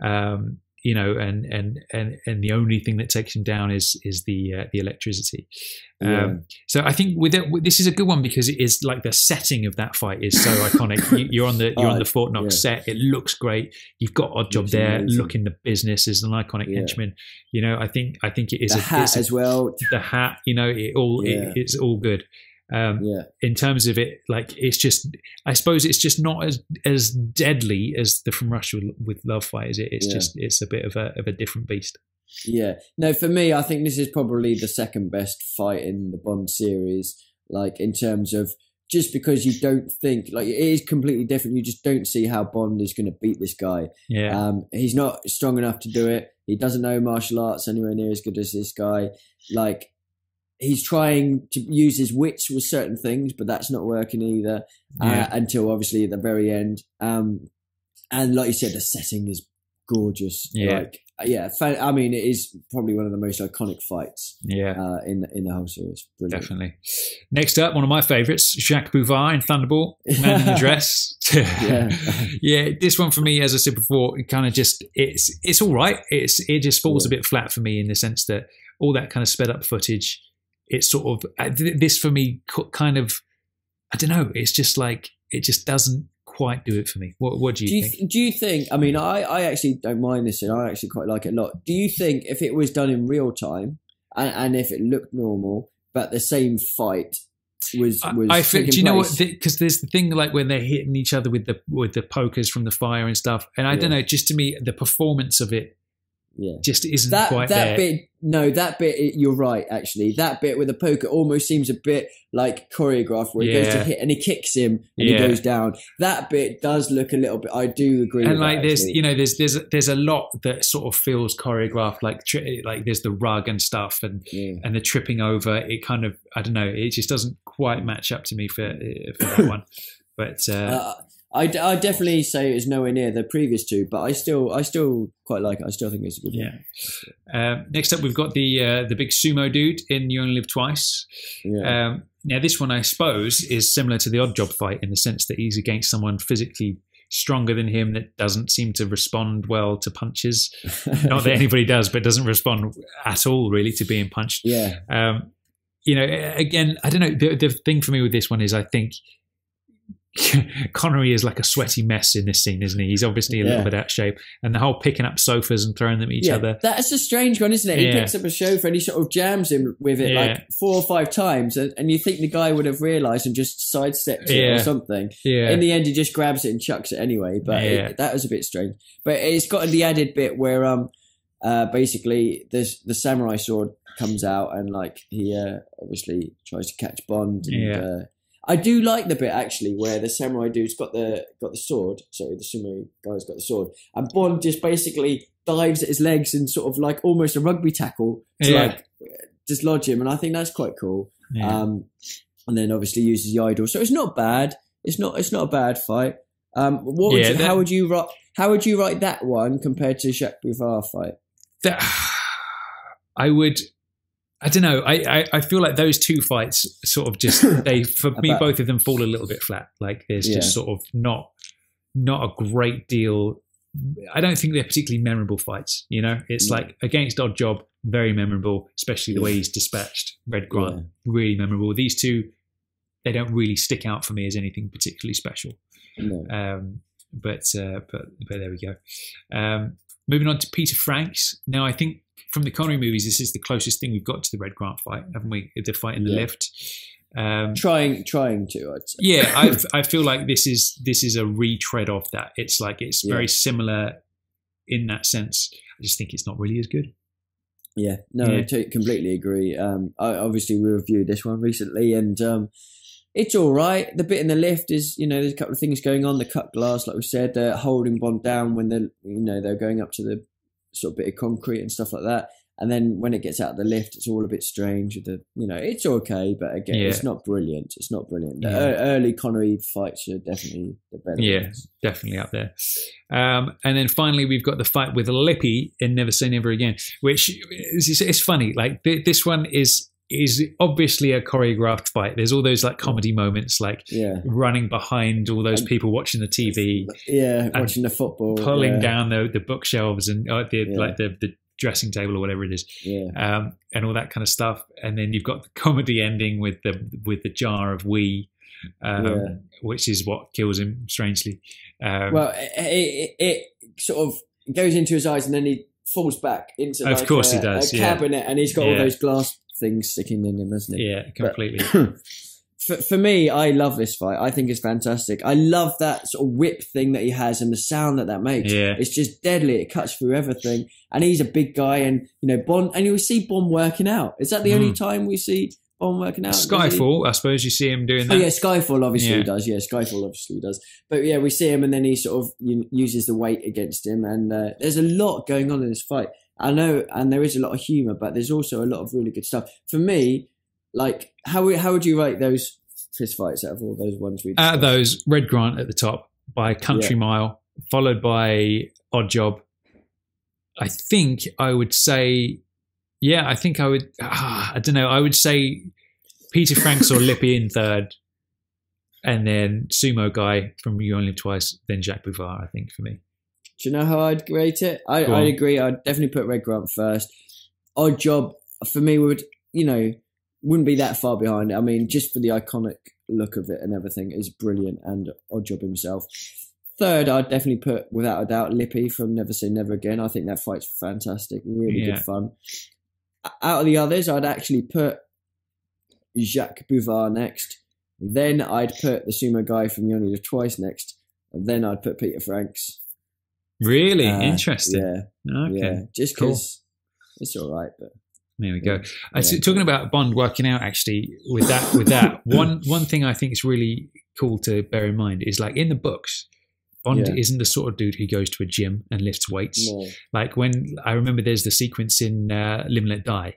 And the only thing that takes him down is the electricity. So I think this is a good one because it is like the setting of that fight is so iconic. You're on the Fort Knox set. It looks great. You've got Oddjob there, looking the business as an iconic henchman. I think it is the hat as well. The hat, it's all good. In terms of it, like I suppose it's just not as deadly as the From Russia with Love fight, is it? It's a bit of a different beast. Yeah. No, for me, I think this is probably the second best fight in the Bond series. Like in terms of, just because you don't think, like, it is completely different. You just don't see how Bond is going to beat this guy. Yeah. He's not strong enough to do it. He doesn't know martial arts anywhere near as good as this guy. Like, he's trying to use his wits with certain things, but that's not working either until obviously at the very end. And like you said, the setting is gorgeous. Yeah. Like, I mean, it is probably one of the most iconic fights. Yeah. In the whole series. Brilliant. Definitely. Next up, one of my favourites, Jacques Bouvard in Thunderball, Man in the Dress. Yeah, this one for me, as I said before, it kind of just it's all right. It just falls a bit flat for me in the sense that all that kind of sped up footage. It's sort of this for me kind of, I don't know. It's just like it just doesn't quite do it for me. What do you think? Do you think? I mean, I actually don't mind this, and I actually quite like it a lot. Do you think if it was done in real time and if it looked normal, but the same fight was I think, do you know what? place? Because there's the thing like when they're hitting each other with the pokers from the fire and stuff, and I don't know. Just to me, the performance of it just isn't quite there. That bit, you're right, actually. That bit with the poker almost seems a bit like choreographed, where he goes to hit and he kicks him and he goes down. That bit does look a little bit, I do agree with like that, there's a lot that sort of feels choreographed, like there's the rug and stuff and the tripping over. It kind of, I don't know, it just doesn't quite match up to me for that one. But I definitely say it's nowhere near the previous two, but I still quite like it. I still think it's a good one. Next up, we've got the big sumo dude in You Only Live Twice. Now, this one, I suppose, is similar to the Odd Job fight in the sense that he's against someone physically stronger than him that doesn't seem to respond well to punches. Not that anybody does, but doesn't respond at all, really, to being punched. Again, I don't know. The thing for me with this one is I think Connery is like a sweaty mess in this scene, isn't he? He's obviously a little bit out of shape, and the whole picking up sofas and throwing them at each other. That's a strange one, isn't it? He picks up a sofa and he sort of jams him with it like 4 or 5 times, and you think the guy would have realised and just sidestepped it or something. In the end, he just grabs it and chucks it anyway. But that was a bit strange. But it's got the added bit where basically the samurai sword comes out and like he obviously tries to catch Bond. And, I do like the bit actually where the samurai dude's got the sword. Sorry, the sumo guy's got the sword, and Bond just basically dives at his legs and sort of like almost a rugby tackle to like dislodge him, and I think that's quite cool. And then obviously uses the idol, so it's not bad. It's not a bad fight. How would you write that one compared to Jacques Bouvard fight? I don't know. I feel like those two fights sort of just both of them fall a little bit flat. Like there's just sort of not a great deal. I don't think they're particularly memorable fights. You know, it's like against Odd Job, very memorable, especially the way he's dispatched Red Grant, really memorable. These two, they don't really stick out for me as anything particularly special. But there we go. Moving on to Peter Franks. Now, I think from the Connery movies, this is the closest thing we've got to the Red Grant fight, haven't we? The fight in the lift. Trying to, I'd say. Yeah, I feel like this is a retread of that. It's like it's very similar in that sense. I just think it's not really as good. Yeah, no, I completely agree. Obviously, we reviewed this one recently, and it's all right. The bit in the lift is, there's a couple of things going on. The cut glass, like we said, they're holding Bond down when they're going up to the sort of bit of concrete and stuff like that. And then when it gets out of the lift, it's all a bit strange. It's okay, but again, it's not brilliant. It's not brilliant. The early Connery fights are definitely the better ones. Definitely up there. And then finally, we've got the fight with Lippy in Never Say Never Again, which is funny. Like this one is obviously a choreographed fight. There's all those like comedy moments, like running behind all those people watching the TV, watching the football, pulling down the bookshelves and the dressing table or whatever it is, and all that kind of stuff. And then you've got the comedy ending with the jar of wee, which is what kills him strangely. Well, it sort of goes into his eyes and then he falls back into of course he does, a cabinet, and he's got all those glass things sticking in him, hasn't he? Yeah, completely. For me, I love this fight. I think it's fantastic. I love that sort of whip thing that he has and the sound that makes. Yeah. It's just deadly. It cuts through everything. And he's a big guy, and Bond, and you see Bond working out. Is that the only time we see Bond working out? Skyfall, I suppose you see him doing that. Oh yeah, Skyfall obviously does. Yeah, Skyfall obviously does. But yeah, we see him, and then he sort of uses the weight against him, and there's a lot going on in this fight. I know, and there is a lot of humour, but there's also a lot of really good stuff. For me, like, how would you rate those fist fights out of all those ones we discussed? Those, Red Grant at the top by a country mile. followed by Odd Job. I think I would say, I think I would, I don't know, I would say Peter Franks or Lippy in third, and then Sumo Guy from You Only Live Twice, then Jacques Bouvard, I think, for me. Do you know how I'd rate it? I'd agree. I'd definitely put Red Grant first. Odd Job, for me, wouldn't be that far behind. I mean, just for the iconic look of it and everything is brilliant, and Odd Job himself. Third, I'd definitely put, without a doubt, Lippy from Never Say Never Again. I think that fight's fantastic, really good fun. Out of the others, I'd actually put Jacques Bouvard next. Then I'd put the Sumo Guy from You Only Live Twice next. And then I'd put Peter Franks. Really? Interesting. Yeah. Okay. Yeah. Just because it's all right. But there we go. Talking about Bond working out, actually, with that, one thing I think is really cool to bear in mind is, like, in the books, Bond isn't the sort of dude who goes to a gym and lifts weights. No. Like, when I remember there's the sequence in Live and Let Die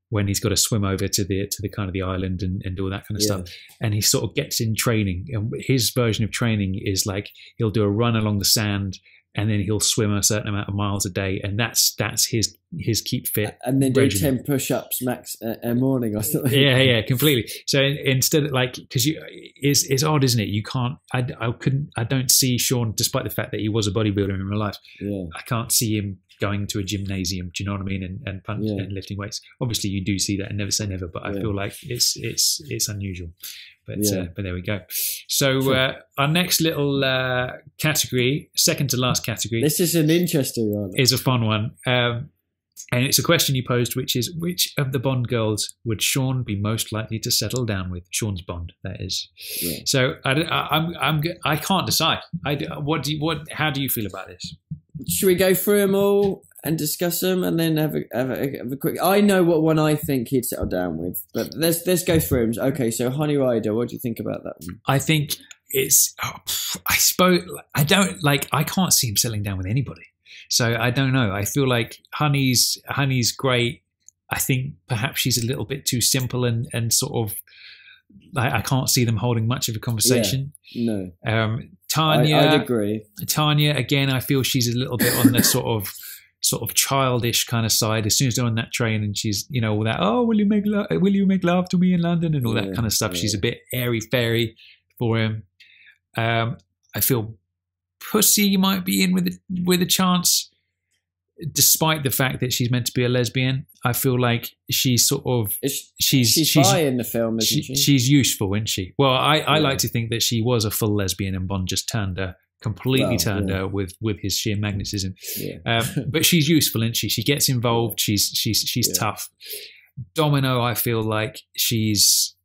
when he's got to swim over to the kind of the island and do all that kind of stuff, and he sort of gets in training, and his version of training is like he'll do a run along the sand and then he'll swim a certain amount of miles a day, and that's his keep fit, and then do regimen. 10 push-ups max a morning or something. Yeah, completely. So instead of, like, because it's odd, isn't it? You can't. I don't see Sean, despite the fact that he was a bodybuilder in real life. Yeah. I can't see him going to a gymnasium. Do you know what I mean? And and lifting weights. Obviously, you do see that and Never Say Never, but I feel like it's unusual. But there we go. So our next little category, second to last category. This is an interesting one. Is a fun one. And it's a question you posed, which is, which of the Bond girls would Sean be most likely to settle down with? Sean's Bond, that is. Yeah. So I can't decide. How do you feel about this? Should we go through them all and discuss them, and then have a quick? I know what one I think he'd settle down with, but let's go through them. Okay, so Honey Rider, what do you think about that one? I think it's. I suppose I don't like. I can't see him settling down with anybody. So I don't know. I feel like Honey's great. I think perhaps she's a little bit too simple and sort of. I can't see them holding much of a conversation. Yeah, no. Tanya, I'd agree. Tanya, again, I feel she's a little bit on the sort of childish kind of side. As soon as they're on that train and she's, all that, oh, will you make love to me in London and all that kind of stuff. Yeah. She's a bit airy fairy for him. I feel Pussy might be in with a chance, despite the fact that she's meant to be a lesbian. I feel like she's sort of she's bi in the film, isn't she? She's useful, isn't she? Well, I like to think that she was a full lesbian and Bond just turned her with his sheer magnetism. Yeah. But she's useful, isn't she? She gets involved. She's tough. Domino, I feel like she's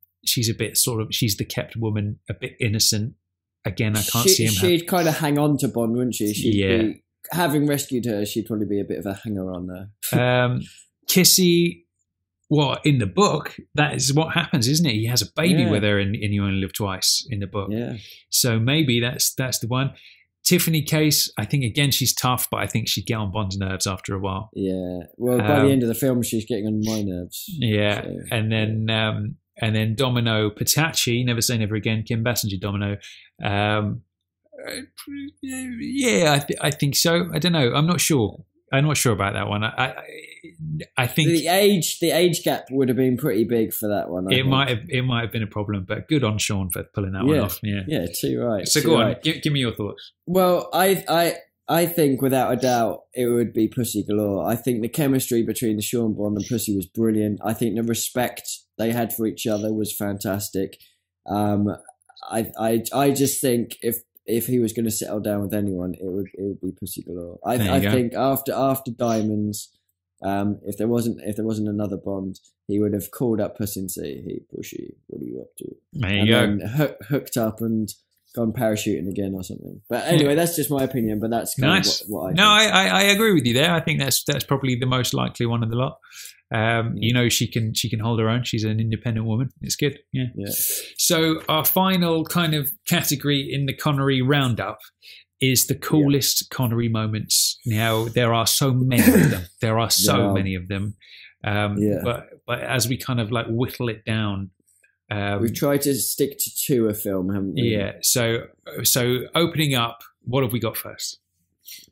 a bit she's the kept woman, a bit innocent. Again, I can't see him. She'd kind of hang on to Bond, wouldn't she? She'd be, having rescued her, she'd probably be a bit of a hanger on there. Kissy, in the book, that is what happens, isn't it? He has a baby with her in You Only Live Twice in the book. Yeah. So maybe that's the one. Tiffany Case, I think, again, she's tough, but I think she'd get on Bond's nerves after a while. Yeah. Well, by the end of the film, she's getting on my nerves. Yeah. So, and then Domino, Patachi, Never Say Never Again, Kim Basinger, Domino. I think so. I don't know. I'm not sure about that one. I think the age gap would have been pretty big for that one. It might have been a problem, but good on Sean for pulling that one off. Yeah, too right. So go on, give me your thoughts. Well, I think without a doubt it would be Pussy galore. I think the chemistry between the Sean Bond and Pussy was brilliant. I think the respect they had for each other was fantastic. I just think if he was going to settle down with anyone, it would be Pussy galore. I think after Diamonds, if there wasn't another Bond, he would have called up Pussy and say, "Hey, Pussy, what are you up to?" There you go. Then hooked up and gone parachuting again or something. But anyway, that's just my opinion. But that's kind of what I think. No, I agree with you there. I think that's probably the most likely one of the lot. She can hold her own. She's an independent woman. It's good. Yeah. So our final kind of category in the Connery roundup is the coolest Connery moments. Now, there are so many of them. There are so many of them. But as we kind of like whittle it down, we've tried to stick to two a film, haven't we? Yeah. So opening up, what have we got first?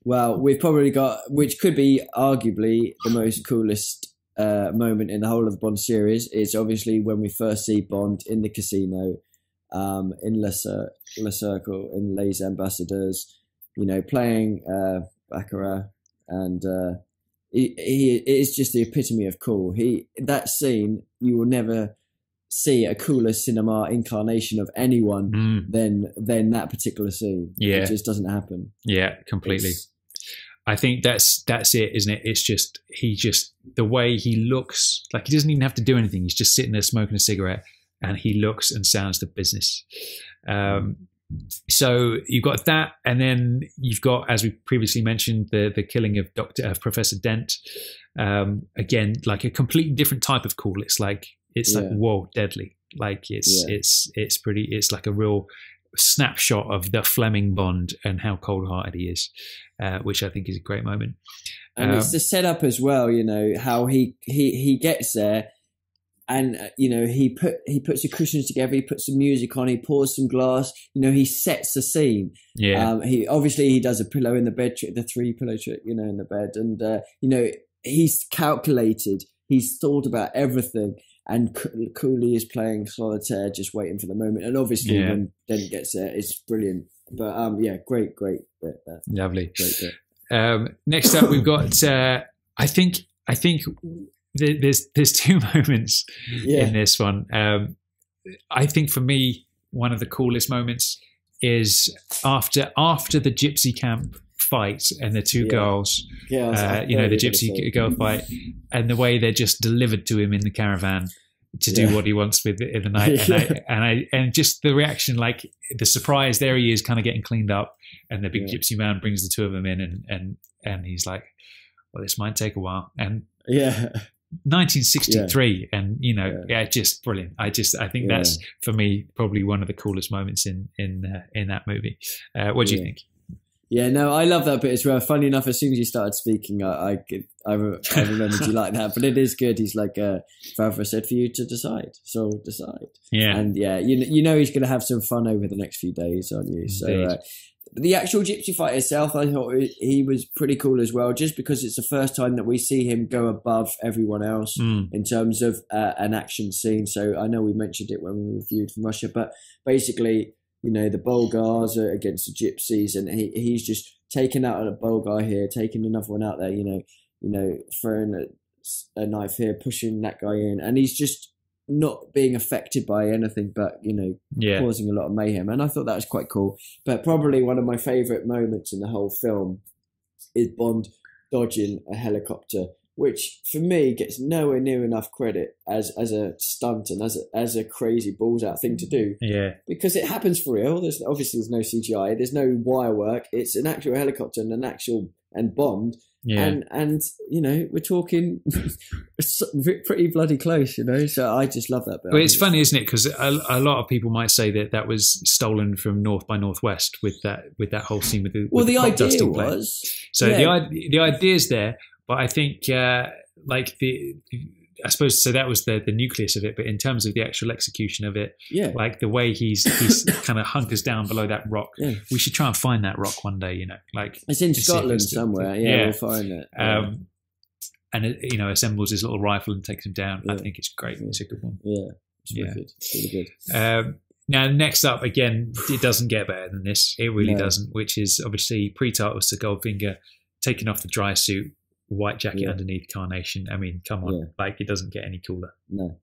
Well, we've probably got, which could be arguably the most coolest moment in the whole of the Bond series, is obviously when we first see Bond in the casino, in Le Cercle, in Les Ambassadeurs, playing Baccarat, and it is just the epitome of cool. That scene, you will never see a cooler cinema incarnation of anyone than that particular scene. Yeah, it just doesn't happen. Yeah, completely. I think that's it, isn't it? It's just the way he looks, like he doesn't even have to do anything. He's just sitting there smoking a cigarette, and he looks and sounds the business. So you've got that, and then you've got, as we previously mentioned, the killing of Professor Dent. Again, like a completely different type of cool. It's like whoa, deadly. Like it's pretty. It's like a real snapshot of the Fleming Bond and how cold-hearted he is, which I think is a great moment. And it's the setup as well. How he gets there. And he puts the cushions together. He puts some music on. He pours some glass. He sets the scene. Yeah. He does a pillow in the bed trick, the 3-pillow trick. In the bed, and he's calculated. He's thought about everything. And Cooley is playing solitaire, just waiting for the moment. And obviously, when Dent gets there, it's brilliant. But great bit there. Lovely. Great bit. Next up, we've got. I think. There's two moments in this one. I think for me, one of the coolest moments is after the gypsy camp fight and the two girls, the gypsy girl fight, and the way they're just delivered to him in the caravan to do what he wants with it in the night, and just the reaction, like the surprise. There he is, kind of getting cleaned up, and the big gypsy man brings the two of them in, and he's like, "Well, this might take a while," and 1963, and just brilliant. I think that's for me probably one of the coolest moments in that movie. What do you think? Yeah, no, I love that bit as well. Funny enough, as soon as you started speaking, I remembered you like that. But it is good. He's like, Favre said for you to decide, so decide. Yeah, and he's going to have some fun over the next few days, aren't you? So. The actual gypsy fight itself, I thought he was pretty cool as well, just because it's the first time that we see him go above everyone else in terms of an action scene. So I know we mentioned it when we reviewed from Russia, but basically, the Bulgars are against the gypsies, and he's just taken out a Bulgar here, taking another one out there, throwing a knife here, pushing that guy in, and he's just not being affected by anything but, causing a lot of mayhem. And I thought that was quite cool. But probably one of my favourite moments in the whole film is Bond dodging a helicopter, which for me gets nowhere near enough credit as a stunt and as a crazy balls out thing to do. Yeah. Because it happens for real. There's no CGI. There's no wire work. It's an actual helicopter and Bond. Yeah. And we're talking pretty bloody close, so I just love that bit. Well, it's funny, isn't it? Because a lot of people might say that was stolen from North by Northwest with that whole scene with the idea was. So the idea's there, but I think I suppose so. That was the nucleus of it, but in terms of the actual execution of it, like the way he's kind of hunkers down below that rock. Yeah. We should try and find that rock one day. Like it's in Scotland somewhere. We'll find it. And it, assembles his little rifle and takes him down. I think it's great. It's a good one. Yeah, it's really good. It's really good. Now, next up, again, it doesn't get better than this. It really doesn't. Which is obviously pre-titles to Goldfinger, taking off the dry suit. White jacket underneath carnation. I mean, come on, like it doesn't get any cooler. No.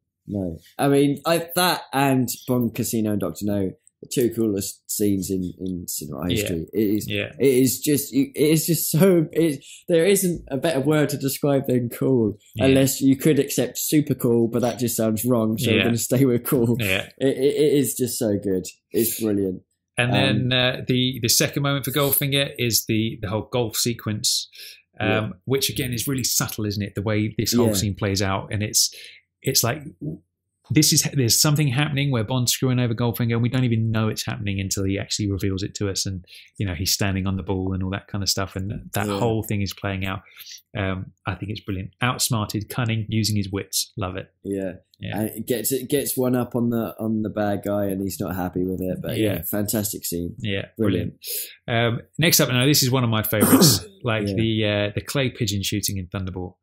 I mean, that and Bond Casino and Dr. No, the two coolest scenes in cinema history. It is just so. There isn't a better word to describe than cool, unless you could accept super cool, but that just sounds wrong. So we're going to stay with cool. Yeah, it is just so good. It's brilliant. And then the second moment for Goldfinger is the whole golf sequence. Which again is really subtle, isn't it? The way this whole scene plays out, and it's like there's something happening where Bond's screwing over Goldfinger, and we don't even know it's happening until he actually reveals it to us, and he's standing on the ball and all that kind of stuff, and that whole thing is playing out. I think it's brilliant. Outsmarted, cunning, using his wits. Love it. Yeah. And it gets one up on the bad guy, and he's not happy with it. But fantastic scene. Yeah, brilliant. Next up, now this is one of my favorites, the clay pigeon shooting in Thunderball,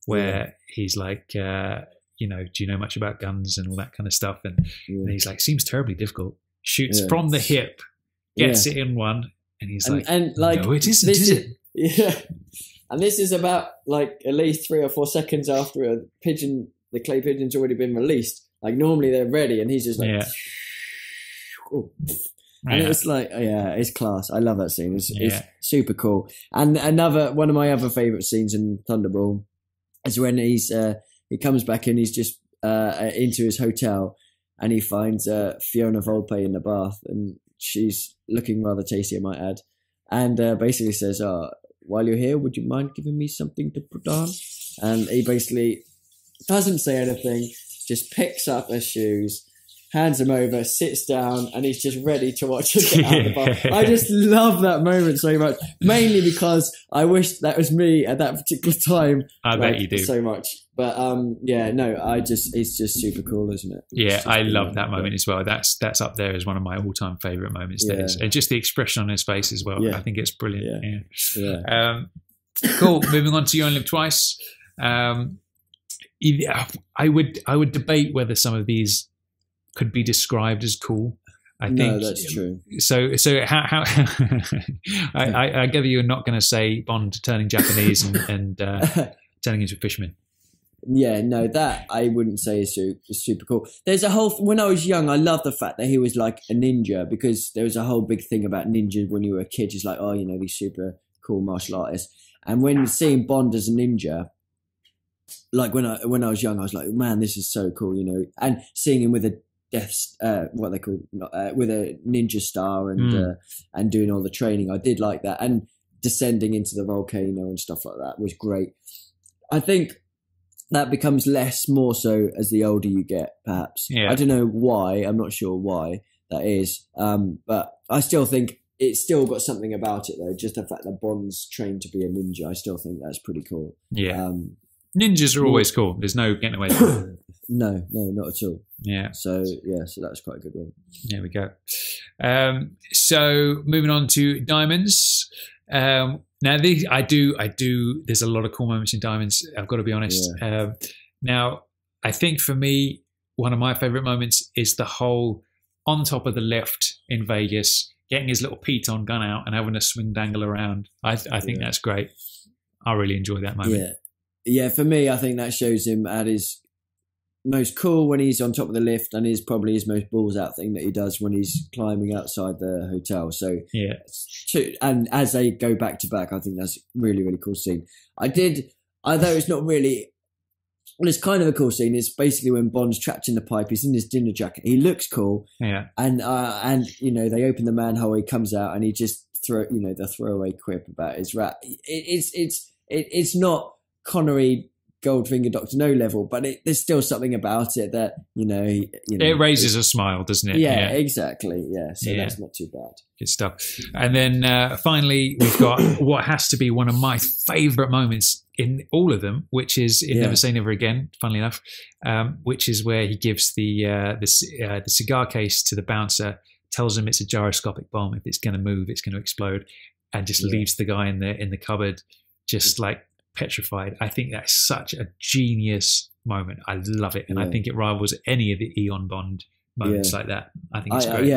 where he's like, do you know much about guns and all that kind of stuff? And he's like, seems terribly difficult. Shoots from the hip, gets it in one, and he's no, it isn't, is it? Yeah. And this is about like at least 3 or 4 seconds after the clay pigeon's already been released. Like normally they're ready, and he's just like, and it's like, it's class. I love that scene. It's super cool. And one of my other favourite scenes in Thunderball is when he comes back in, he's just into his hotel, and he finds Fiona Volpe in the bath, and she's looking rather tasty, I might add, and basically says, while you're here, would you mind giving me something to put on? And he basically doesn't say anything, just picks up her shoes, hands him over, sits down, and he's just ready to watch her get out of the bath. I just love that moment so much, mainly because I wish that was me at that particular time. I bet you do. So much. But it's just super cool, isn't it? Yeah, I love that moment as well. That's up there as one of my all-time favourite moments. And just the expression on his face as well. I think it's brilliant. Cool. Moving on to You Only Live Twice. I would debate whether some of these could be described as cool. I think no, that's true. So how I gather you're not going to say Bond turning Japanese and turning into a fisherman. Yeah, no, that I wouldn't say is super cool. There's a whole, when I was young, I loved the fact that he was like a ninja, because there was a whole big thing about ninjas when you were a kid. It's like, these super cool martial artists. And when seeing Bond as a ninja, like when I was young, I was like, man, this is so cool, and seeing him with a what they call with a ninja star and doing all the training, I did like that, and descending into the volcano and stuff like that was great. I think that becomes more so as the older you get, perhaps. I don't know why, I'm not sure why that is, but I still think it's still got something about it though, just the fact that Bond's trained to be a ninja. I still think that's pretty cool. Ninjas are always cool. There's no getting away from it. No, not at all. So that's quite a good one. There we go. So moving on to Diamonds. Now these, I do. There's a lot of cool moments in Diamonds. I've got to be honest. Now, I think for me, one of my favorite moments is the whole on top of the lift in Vegas, getting his little piton gun out and having a swing dangle around. I think that's great. I really enjoy that moment. Yeah, for me, I think that shows him at his most cool when he's on top of the lift, and is probably his most balls out thing that he does when he's climbing outside the hotel. So and as they go back to back, I think that's a really, really cool scene. Although it's not really, well, it's kind of a cool scene. It's basically when Bond's trapped in the pipe. He's in his dinner jacket. He looks cool. And they open the manhole. He comes out and he just the throwaway quip about his rat. It's not Connery, Goldfinger, Dr. No level, but there's still something about it that it raises a smile, doesn't it? Yeah, exactly. Yeah, so that's not too bad. Good stuff. And then finally, we've got what has to be one of my favourite moments in all of them, which is in Never Say Never Again. Funnily enough, which is where he gives the cigar case to the bouncer, tells him it's a gyroscopic bomb. If it's going to move, it's going to explode, and just leaves the guy in the cupboard, just like petrified. I think that's such a genius moment. I love it, and I think it rivals any of the Eon Bond moments like that. I think it's great.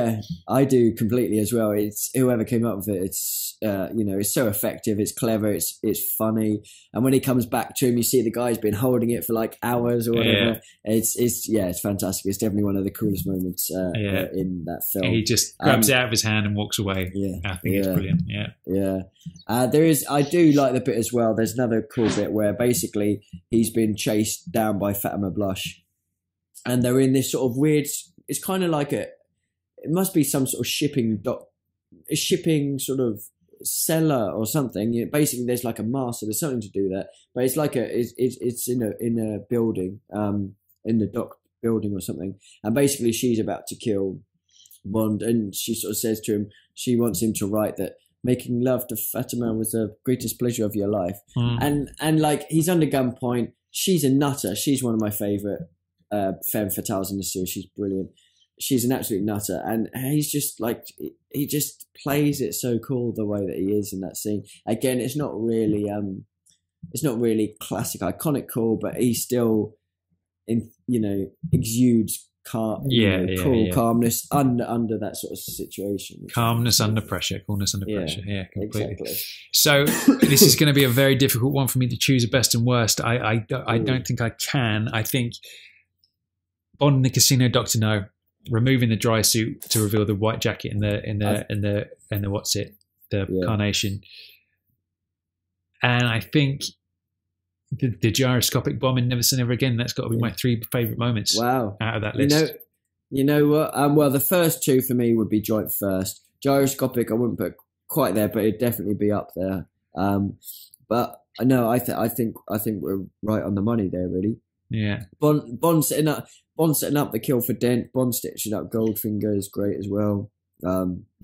I do completely as well. It's whoever came up with it. It's it's so effective. It's clever. It's funny. And when he comes back to him, you see the guy's been holding it for like hours or whatever. It's fantastic. It's definitely one of the coolest moments in that film. He just grabs it out of his hand and walks away. I think it's brilliant. There is. I do like the bit as well. There's another cool bit where basically he's been chased down by Fatima Blush, and they're in this sort of weird. It's kind of like it must be some sort of shipping sort of cellar or something. Basically, there's like a mast, so there's something to do that. But it's like it's in a building in the dock building or something, and basically she's about to kill Bond, and she sort of says to him, she wants him to write that making love to Fatima was the greatest pleasure of your life, and like he's under gunpoint. She's a nutter. She's one of my favourite femme fatales in the series. She's brilliant. She's an absolute nutter, and he's just like, he just plays it so cool the way that he is in that scene. Again, it's not really classic iconic cool, but he still exudes calmness under that sort of situation. Calmness under pressure, coolness under pressure. Yeah, completely. Exactly. So this is going to be a very difficult one for me to choose a best and worst. I don't think I can. I think Bond in the Casino, Dr. No, removing the dry suit to reveal the white jacket and the carnation. And I think the gyroscopic bomb in Never Say Never Again, that's got to be my 3 favourite moments out of that list. You know what? Well, the first 2 for me would be joint first. Gyroscopic, I wouldn't put quite there, but it'd definitely be up there. But no, I think we're right on the money there, really. Yeah. Bond setting up the kill for Dent. Bond stitching up Goldfinger is great as well.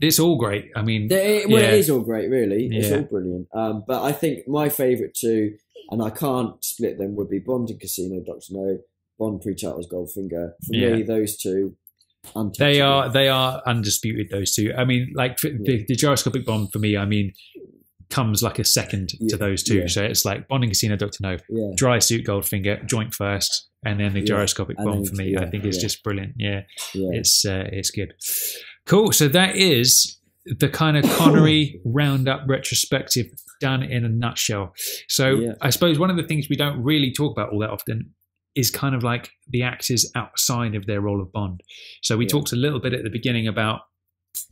It's all great. I mean, it is all great, really. It's all brilliant. But I think my favourite 2, and I can't split them, would be Bond in Casino, Dr. No, Bond pre-titles, Goldfinger. For me, those 2, untouchable. They are undisputed. Those 2. I mean, like the gyroscopic bomb for me, I mean, comes like a second to those 2. Yeah. So it's like Bond in Casino, Dr. No, dry suit, Goldfinger, joint first, and then the gyroscopic bomb for me. I think it's just brilliant. Yeah. It's good. Cool. So that is the kind of Connery roundup retrospective done in a nutshell. So I suppose one of the things we don't really talk about all that often is kind of like the actors outside of their role of Bond. So we talked a little bit at the beginning about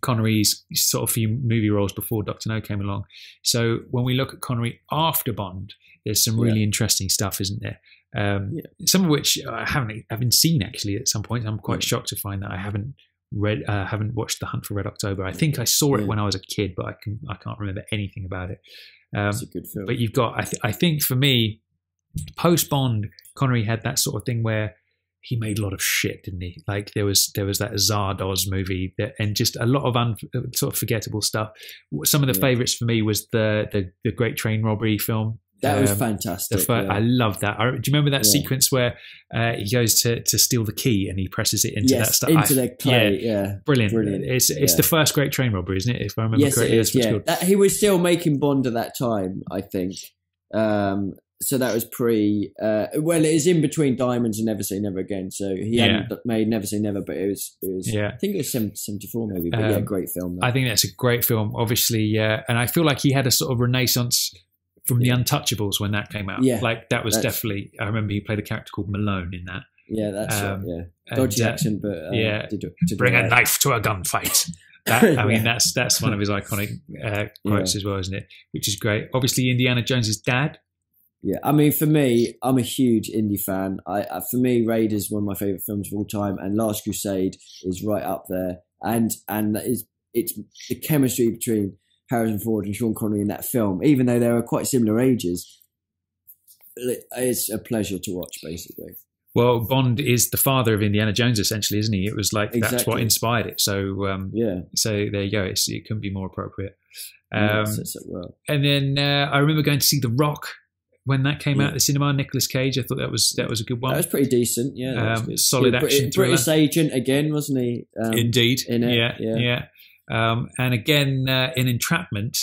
Connery's sort of few movie roles before Dr. No came along. So when we look at Connery after Bond, there's some really interesting stuff, isn't there? Some of which I haven't seen actually at some point. I'm quite shocked to find that I haven't watched The Hunt for Red October. I think I saw it when I was a kid, but I can't remember anything about it. It's a good film. But you've got, I think for me, post Bond, Connery had that sort of thing where he made a lot of shit, didn't he? Like there was that Zardoz movie and just a lot of sort of forgettable stuff. Some of the favourites for me was the Great Train Robbery film. That was fantastic. I love that. Do you remember that sequence where he goes to steal the key and he presses it into that stuff? Into the clay, Brilliant. It's the first Great Train Robbery, isn't it? If I remember correctly. It is, he was still making Bond at that time, I think. So that was it is in between Diamonds and Never Say Never Again. So he hadn't made Never Say Never, but it was I think it was 74 maybe, but great film. I think that's a great film, obviously, and I feel like he had a sort of renaissance from The Untouchables when that came out. Yeah. Like that was definitely, I remember he played a character called Malone in that. Yeah, that's dodgy accent, but bring a knife to a gunfight. I mean, that's one of his iconic quotes as well, isn't it? Which is great. Obviously, Indiana Jones's dad. Yeah, I mean, for me, I'm a huge indie fan. For me, Raid is one of my favourite films of all time, and Last Crusade is right up there. And it's the chemistry between Harrison Ford and Sean Connery in that film, even though they were quite similar ages. It's a pleasure to watch, basically. Well, Bond is the father of Indiana Jones, essentially, isn't he? It was like that's what inspired it. So so there you go. It couldn't be more appropriate. And then I remember going to see The Rock when that came out at the cinema. Nicolas Cage. I thought that was a good one. That was pretty decent. Yeah, solid action thriller. British agent again, wasn't he? Indeed. In it. Yeah. And again in Entrapment,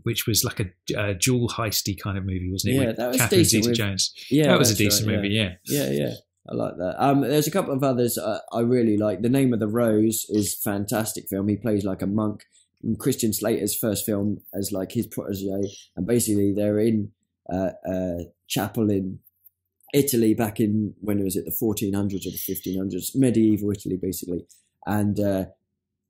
which was like a jewel heisty kind of movie, wasn't it? Yeah, that was Catherine Zeta-Jones. Yeah, that was a decent movie. Yeah. I like that. There's a couple of others I really like. The Name of the Rose is a fantastic film. He plays like a monk. In Christian Slater's first film as like his protege, and basically they're in a chapel in Italy back in, when was it, the 1400s or the 1500s, medieval Italy basically, and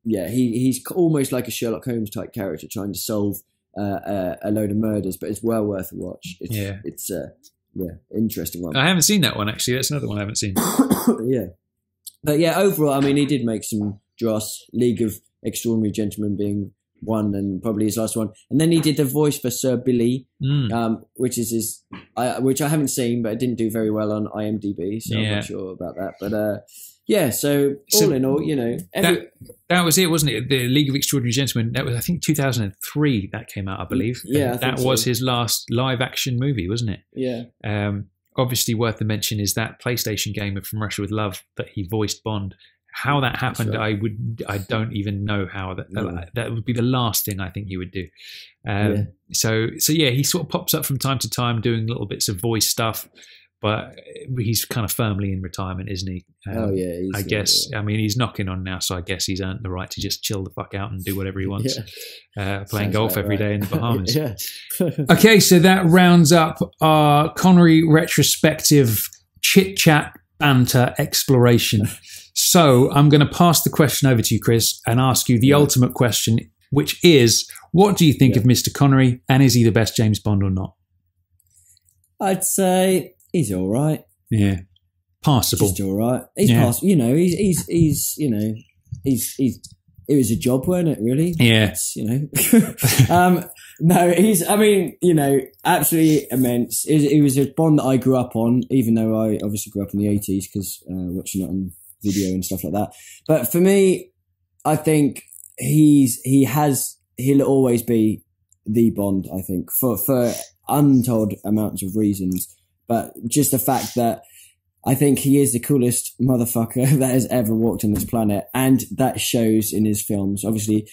he's almost like a Sherlock Holmes type character trying to solve a load of murders, but it's well worth a watch. It's interesting one. I haven't seen that one actually. That's another one I haven't seen. But overall, I mean, he did make some dross. League of Extraordinary Gentlemen being one and probably his last one. And then he did the voice for Sir Billy, which is which I haven't seen, but it didn't do very well on IMDb, so I'm not sure about that. But so all in all, that was it, wasn't it? The League of Extraordinary Gentlemen. That was, I think, 2003. That came out, I believe. Yeah, that was his last live action movie, wasn't it? Yeah. Obviously, worth the mention is that PlayStation game of From Russia with Love that he voiced Bond. How that happened, right. I don't even know how that would be the last thing I think he would do. So he sort of pops up from time to time doing little bits of voice stuff, but he's kind of firmly in retirement, isn't he? I guess. I mean, he's knocking on now, so I guess he's earned the right to just chill the fuck out and do whatever he wants. Playing golf every day in the Bahamas. Okay, so that rounds up our Connery retrospective chit-chat, banter, exploration. So I'm going to pass the question over to you, Chris, and ask you the ultimate question, which is, what do you think of Mr. Connery, and is he the best James Bond or not? I'd say he's all right. Yeah, passable. Just all right. He's passable. You know, he's it was a job, wasn't it? Really? Yeah. No, he's. I mean, absolutely immense. He was a Bond that I grew up on, even though I obviously grew up in the 80s because watching it on video and stuff like that. But for me, I think he'll always be the Bond, I think, for untold amounts of reasons. But just the fact that I think he is the coolest motherfucker that has ever walked on this planet, and that shows in his films. Obviously,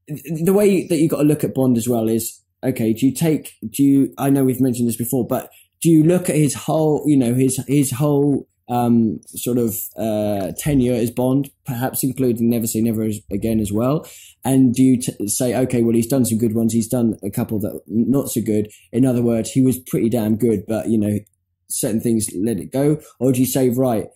the way that you got to look at Bond as well is, okay, I know we've mentioned this before, but do you look at his whole, his whole sort of tenure as Bond, perhaps including Never Say Never Again as well, and do you say, okay, well, he's done some good ones, he's done a couple that are not so good. In other words, he was pretty damn good, but certain things let it go? Or do you say, right,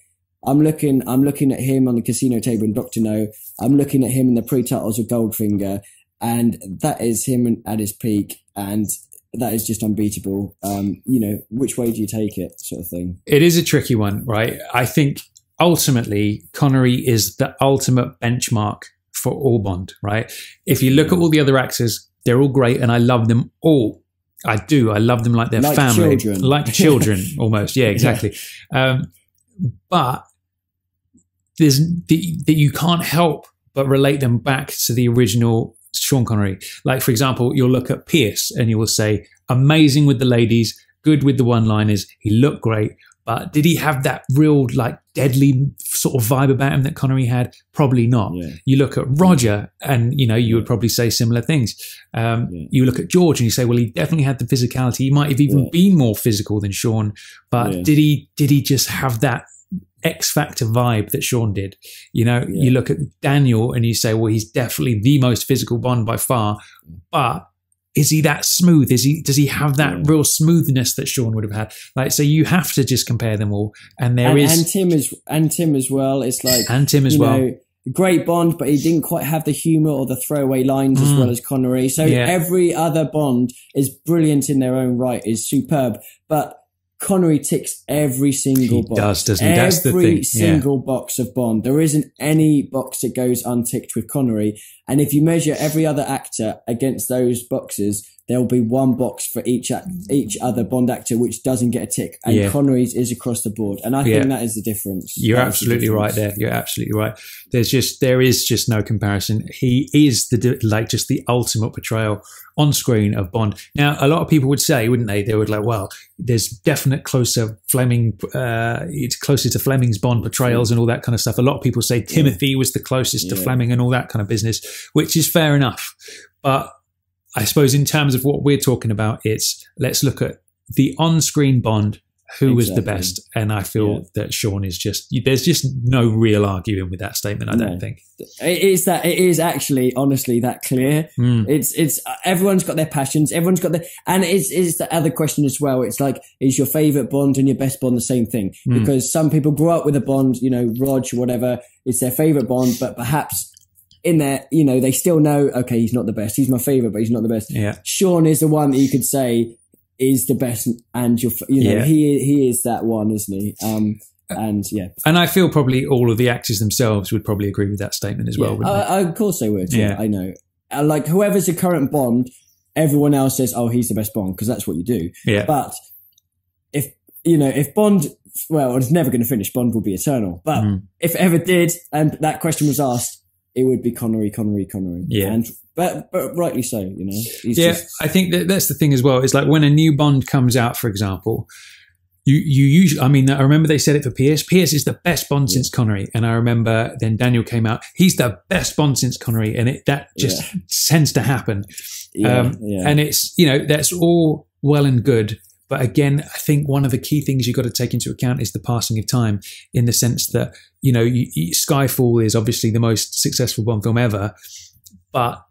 I'm looking at him on the casino table in Dr. No, I'm looking at him in the pre-titles of Goldfinger, and that is him at his peak, and that is just unbeatable. Which way do you take it, sort of thing? It is a tricky one, right? I think ultimately Connery is the ultimate benchmark for all Bond, right? If you look at all the other actors, they're all great, and I love them all. I do. I love them like their family. Children. Like children, almost. Yeah, exactly. But there's that you can't help but relate them back to the original Sean Connery. Like, for example, you'll look at Pierce and you will say, amazing with the ladies, good with the one-liners, he looked great, but did he have that real, like, deadly sort of vibe about him that Connery had? Probably not. Yeah. You look at Roger and, you would probably say similar things. You look at George and you say, well, he definitely had the physicality. He might have even been more physical than Sean, but did he just have that X Factor vibe that Sean did? You look at Daniel and you say, well, he's definitely the most physical Bond by far, but is he that smooth? Does he have that real smoothness that Sean would have had? Like, so you have to just compare them all. And Tim as well. It's like, and Tim as well. Great Bond, but he didn't quite have the humour or the throwaway lines as well as Connery. So every other Bond is brilliant in their own right, is superb, but Connery ticks every single box. He does, doesn't he? That's the thing. Every single box of Bond. There isn't any box that goes unticked with Connery. And if you measure every other actor against those boxes, there'll be one box for each other Bond actor which doesn't get a tick. And Connery's is across the board. And I think that is the difference. You're absolutely right there. You're absolutely right. There is just no comparison. He is just the ultimate portrayal on screen of Bond. Now, a lot of people would say, wouldn't they? They would like, well, there's definite it's closer to Fleming's Bond portrayals and all that kind of stuff. A lot of people say Timothy was the closest to Fleming and all that kind of business, which is fair enough. But I suppose in terms of what we're talking about, let's look at the on-screen Bond, who was the best. And I feel that Sean is there's just no real arguing with that statement, I don't think. It is actually, honestly, that clear. It's everyone's got their passions, everyone's got and it's the other question as well. It's like, is your favourite Bond and your best Bond the same thing? Because some people grow up with a Bond, Rog, whatever, it's their favourite Bond, but perhaps in there, they still know, okay, he's not the best. He's my favourite, but he's not the best. Yeah. Sean is the one that you could say is the best, and he is that one, isn't he? And I feel probably all of the actors themselves would probably agree with that statement as well. Wouldn't they? Of course they would. Yeah, I know. like whoever's the current Bond, everyone else says, "Oh, he's the best Bond," because that's what you do. Yeah. But if Bond, well, it's never going to finish. Bond will be eternal. But if it ever did, and that question was asked, it would be Connery. Yeah. But rightly so, you know. I think that's the thing as well. It's like when a new Bond comes out, for example, you usually, I mean, I remember they said it for Pierce. Pierce is the best Bond since Connery. And I remember then Daniel came out, he's the best Bond since Connery. And that just tends to happen. And it's, you know, that's all well and good. But again, I think one of the key things you've got to take into account is the passing of time, in the sense that, you know, Skyfall is obviously the most successful Bond film ever. But,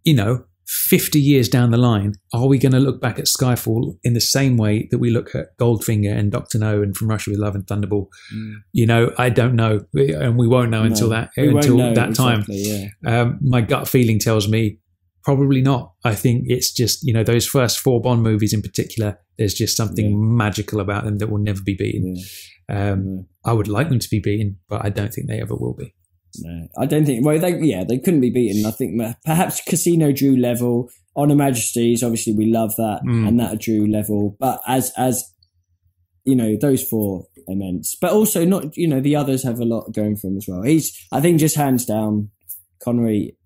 you know, 50 years down the line, are we going to look back at Skyfall in the same way that we look at Goldfinger and Dr. No and From Russia with Love and Thunderball? You know, I don't know. And we won't know until that time. My gut feeling tells me probably not. I think it's just, you know, those first 4 Bond movies in particular, there's just something magical about them that will never be beaten. I would like them to be beaten, but I don't think they ever will be. No, I don't think. Well, they couldn't be beaten. I think perhaps Casino drew level. On Her Majesty's, obviously, we love that, and that drew level. But as you know, those 4 immense. But also not. You know, the others have a lot going for him as well. I think, just hands down, Connery.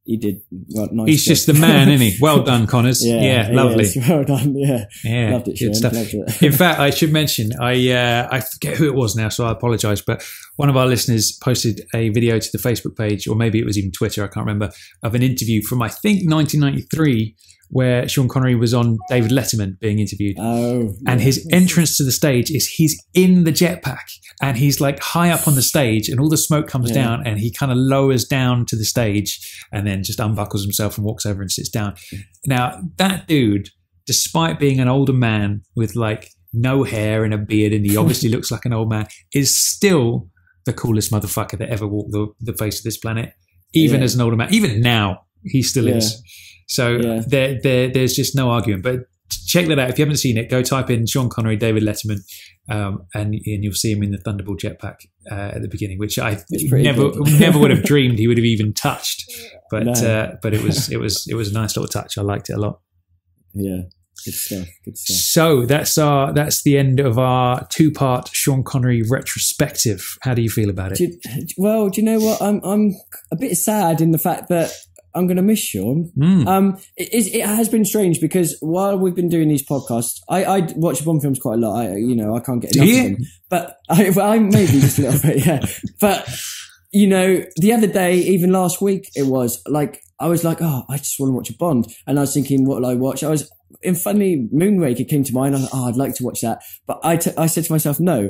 He did well. Nice. He's just the man, isn't he? Well done, Connors. Lovely. Well done. Yeah. Loved it. Good stuff. Loved it. In fact, I should mention, I forget who it was now, so I apologise. But one of our listeners posted a video to the Facebook page, or maybe it was even Twitter, I can't remember, of an interview from I think 1993, where Sean Connery was on David Letterman being interviewed. And his entrance to the stage is he's in the jetpack and he's like high up on the stage and all the smoke comes down and he kind of lowers down to the stage and then just unbuckles himself and walks over and sits down. Now, that dude, despite being an older man with like no hair and a beard, and he obviously looks like an old man, is still the coolest motherfucker that ever walked the face of this planet. Even as an older man. Even now, he still is. So there's just no argument. But check that out. If you haven't seen it, go type in Sean Connery, David Letterman, and you'll see him in the Thunderball jetpack at the beginning, which I never would have dreamed he would have even touched. But but it was a nice little touch. I liked it a lot. Yeah. Good stuff. So that's the end of our 2-part Sean Connery retrospective. How do you feel about it? Do you know what? I'm a bit sad in the fact that I'm going to miss Sean. It has been strange because while we've been doing these podcasts, I watch Bond films quite a lot. I can't get enough of them. But I maybe just a little bit, yeah. But you know, the other day, even last week, I was like, oh, I just want to watch a Bond, and I was thinking, what will I watch? Funny, Moonraker came to mind. I was like, I'd like to watch that, but I said to myself, no.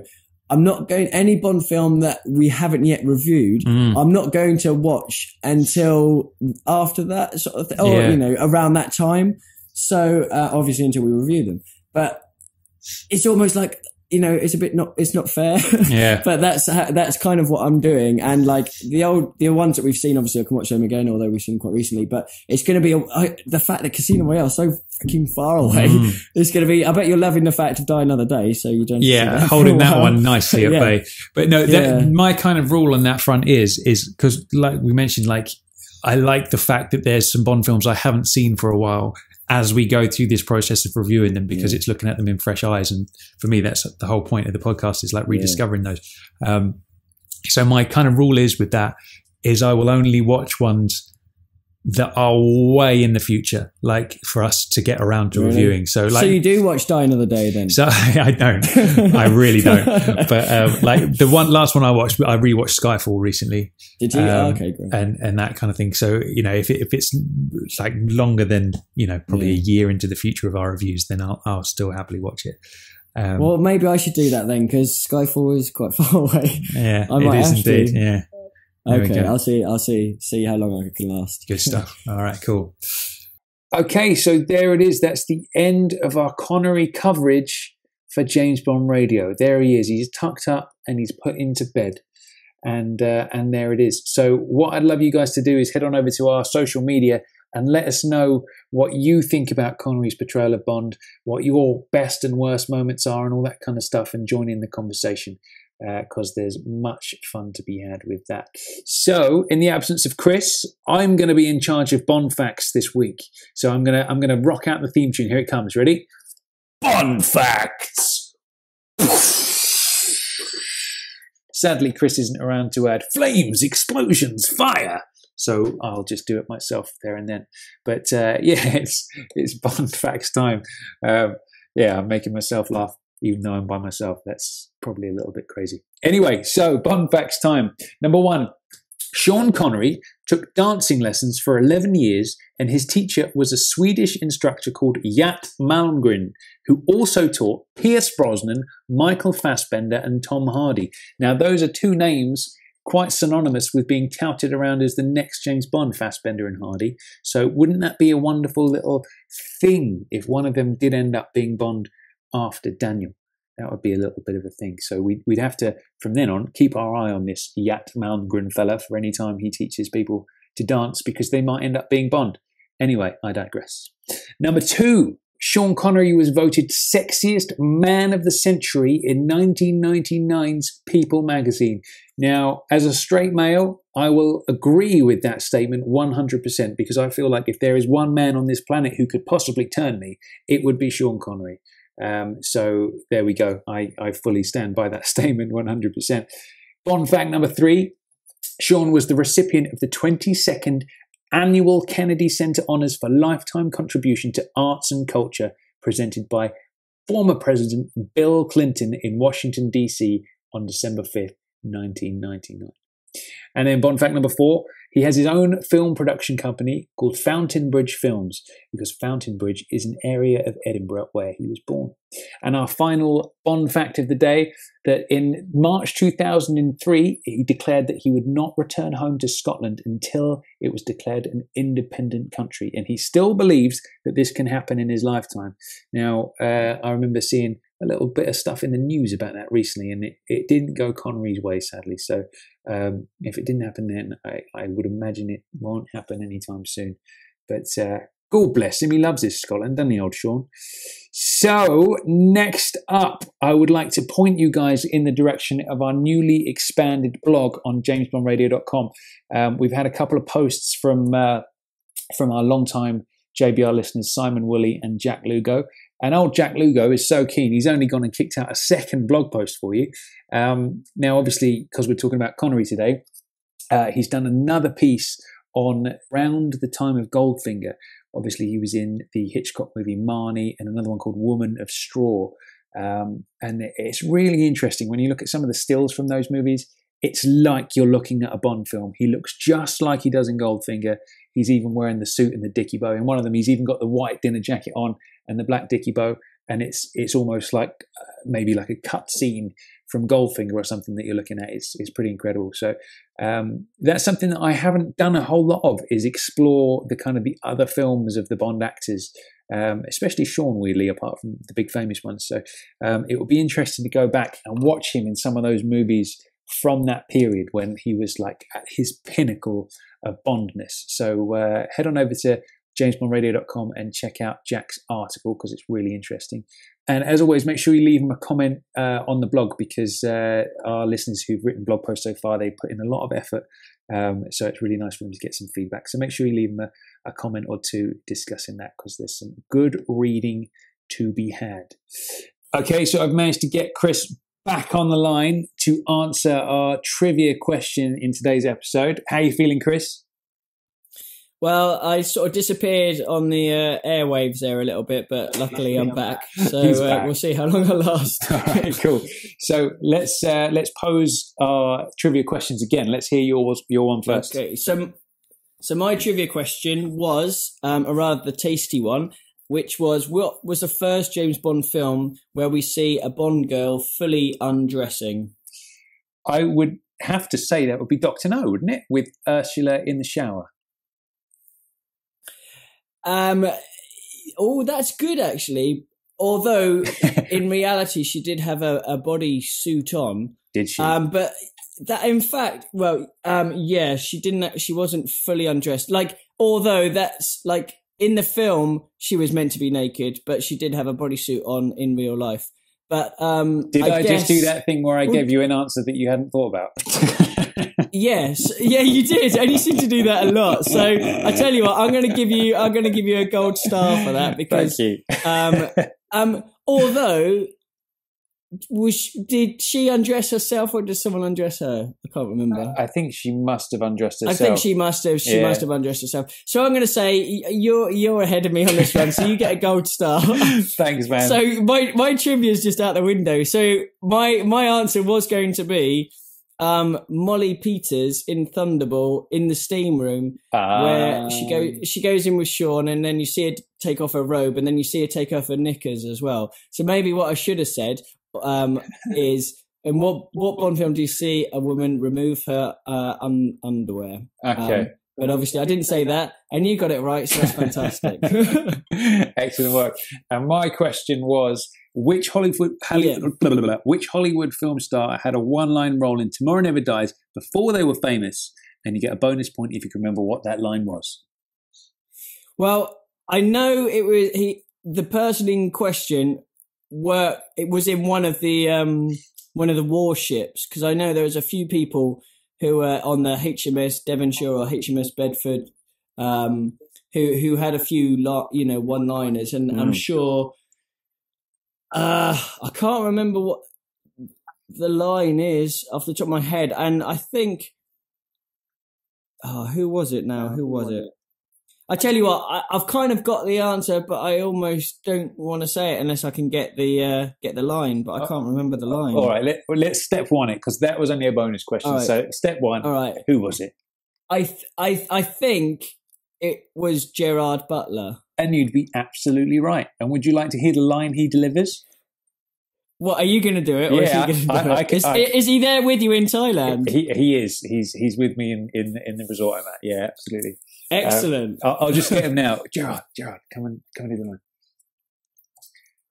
I'm not going any Bond film that we haven't yet reviewed. I'm not going to watch until after that sort of or you know, around that time. So obviously until we review them. But it's almost like, you know, it's not fair. Yeah. But that's kind of what I'm doing. And like the ones that we've seen, obviously I can watch them again, although we've seen quite recently. But it's going to be the fact that Casino Royale is so freaking far away. It's going to be. I bet you're loving the fact of Die Another Day, so you don't. Yeah, holding that one nicely at bay. But no, my kind of rule on that front is because, like we mentioned, like I like the fact that there's some Bond films I haven't seen for a while as we go through this process of reviewing them, because it's looking at them in fresh eyes. And for me, that's the whole point of the podcast, is like rediscovering those. So my kind of rule is with that is I will only watch ones that are way in the future, like for us to get around to reviewing. So you do watch Die Another Day then? So I don't. I really don't. But like the last one I watched, I rewatched Skyfall recently. Did you? Okay, great. And that kind of thing. So, you know, if it's like longer than, you know, probably a year into the future of our reviews, then I'll still happily watch it. Well, maybe I should do that then, because Skyfall is quite far away. Yeah, it is indeed. Yeah. Okay, I'll see how long I can last. Good stuff. All right, cool. Okay, so there it is. That's the end of our Connery coverage for James Bond Radio. There he is. He's tucked up and he's put into bed. And there it is. So what I'd love you guys to do is head on over to our social media and let us know what you think about Connery's portrayal of Bond, what your best and worst moments are and all that kind of stuff, and join in the conversation. because there's much fun to be had with that. So, in the absence of Chris, I'm going to be in charge of Bond facts this week. So I'm gonna rock out the theme tune. Here it comes. Ready? Bond facts. Sadly, Chris isn't around to add flames, explosions, fire. So I'll just do it myself there and then. But it's Bond facts time. I'm making myself laugh, even though I'm by myself. That's probably a little bit crazy. Anyway, so Bond facts time. Number 1, Sean Connery took dancing lessons for 11 years, and his teacher was a Swedish instructor called Jat Malmgren, who also taught Pierce Brosnan, Michael Fassbender, and Tom Hardy. Now, those are 2 names quite synonymous with being touted around as the next James Bond, Fassbender and Hardy. So wouldn't that be a wonderful little thing if one of them did end up being Bond after Daniel? That would be a little bit of a thing. So we'd have to, from then on, keep our eye on this Jat Malmgren fella for any time he teaches people to dance, because they might end up being Bond. Anyway, I digress. Number 2, Sean Connery was voted Sexiest Man of the Century in 1999's People magazine. Now, as a straight male, I will agree with that statement 100%, because I feel like if there is one man on this planet who could possibly turn me, it would be Sean Connery. So there we go. I fully stand by that statement 100%. Bond fact number 3, Sean was the recipient of the 22nd Annual Kennedy Center Honors for Lifetime Contribution to Arts and Culture, presented by former President Bill Clinton in Washington, D.C. on December 5th, 1999. And then Bond fact number 4, he has his own film production company called Fountain Bridge Films, because Fountain Bridge is an area of Edinburgh where he was born. And our final Bond fact of the day, that in March 2003, he declared that he would not return home to Scotland until it was declared an independent country. And he still believes that this can happen in his lifetime. Now, I remember seeing a little bit of stuff in the news about that recently, and it didn't go Connery's way, sadly. So if it didn't happen then, I would imagine it won't happen anytime soon. But God bless him, he loves his Scotland, doesn't he, old Sean? So next up, I would like to point you guys in the direction of our newly expanded blog on jamesbondradio.com. We've had a couple of posts from our long-time JBR listeners, Simon Woolley and Jack Lugo. And old Jack Lugo is so keen, he's only gone and kicked out a second blog post for you. Now, obviously, because we're talking about Connery today, he's done another piece on around the time of Goldfinger. Obviously, he was in the Hitchcock movie Marnie and another one called Woman of Straw. And it's really interesting when you look at some of the stills from those movies. It's like you're looking at a Bond film. He looks just like he does in Goldfinger. He's even wearing the suit and the dicky bow. In one of them, he's even got the white dinner jacket on and the black dicky bow. And it's almost like maybe like a cut scene from Goldfinger or something that you're looking at. It's pretty incredible. So that's something that I haven't done a whole lot of, is explore the kind of the other films of the Bond actors, especially Sean, weirdly, apart from the big famous ones. So it will be interesting to go back and watch him in some of those movies from that period when he was like at his pinnacle of Bondness. So head on over to jamesbondradio.com and check out Jack's article, because it's really interesting. And as always, make sure you leave him a comment on the blog, because our listeners who've written blog posts so far, they put in a lot of effort. So it's really nice for them to get some feedback. So make sure you leave him a comment or two discussing that, because there's some good reading to be had. Okay, so I've managed to get Chris back on the line to answer our trivia question in today's episode. How are you feeling, Chris? Well, I sort of disappeared on the airwaves there a little bit, but luckily I'm back. So back. We'll see how long I last. All right, cool. So let's pose our trivia questions again. Let's hear your one first. Okay. So my trivia question was a rather tasty one, which was, what was the first James Bond film where we see a Bond girl fully undressing? I would have to say that would be Dr. No, wouldn't it? With Ursula in the shower. Oh, that's good, actually. Although, in reality, she did have a body suit on. Did she? But that, in fact, well, yeah, she didn't. She wasn't fully undressed. Like, although that's like in the film, she was meant to be naked, but she did have a bodysuit on in real life. But did I guess, just do that thing where I gave you an answer that you hadn't thought about? Yes, yeah, you did, and you seem to do that a lot. So I tell you what, I'm going to give you a gold star for that because, although. Did she undress herself or did someone undress her? I can't remember. I think she must have undressed herself. I think she must have. She must have undressed herself. So I'm going to say you're ahead of me on this one. So you get a gold star. Thanks, man. So my trivia is just out the window. So my answer was going to be Molly Peters in Thunderball in the steam room where she goes in with Sean and then you see her take off her robe and then you see her take off her knickers as well. So maybe what I should have said is in what Bond film do you see a woman remove her underwear? Okay. But obviously I didn't say that and you got it right, so that's fantastic. Excellent work. And my question was, which Hollywood film star had a one-line role in Tomorrow Never Dies before they were famous? And you get a bonus point if you can remember what that line was. Well, I know it was the person in question it was in one of the warships, because I know there was a few people who were on the HMS Devonshire or HMS Bedford who had a few one-liners, and I'm sure I can't remember what the line is off the top of my head, and I think who was it now? Who was it? I tell you what, I've kind of got the answer, but I almost don't want to say it unless I can get the line. But I can't remember the line. All right, let's step one it, because that was only a bonus question. Right. So step one. All right, who was it? I think it was Gerard Butler. And you'd be absolutely right. And would you like to hear the line he delivers? What, are you going to do it? Or yeah, is he going to do it? Is he there with you in Thailand? He is. He's with me in the resort I'm at. Yeah, absolutely. Excellent. I'll just get him now. Gerard, come and do the line.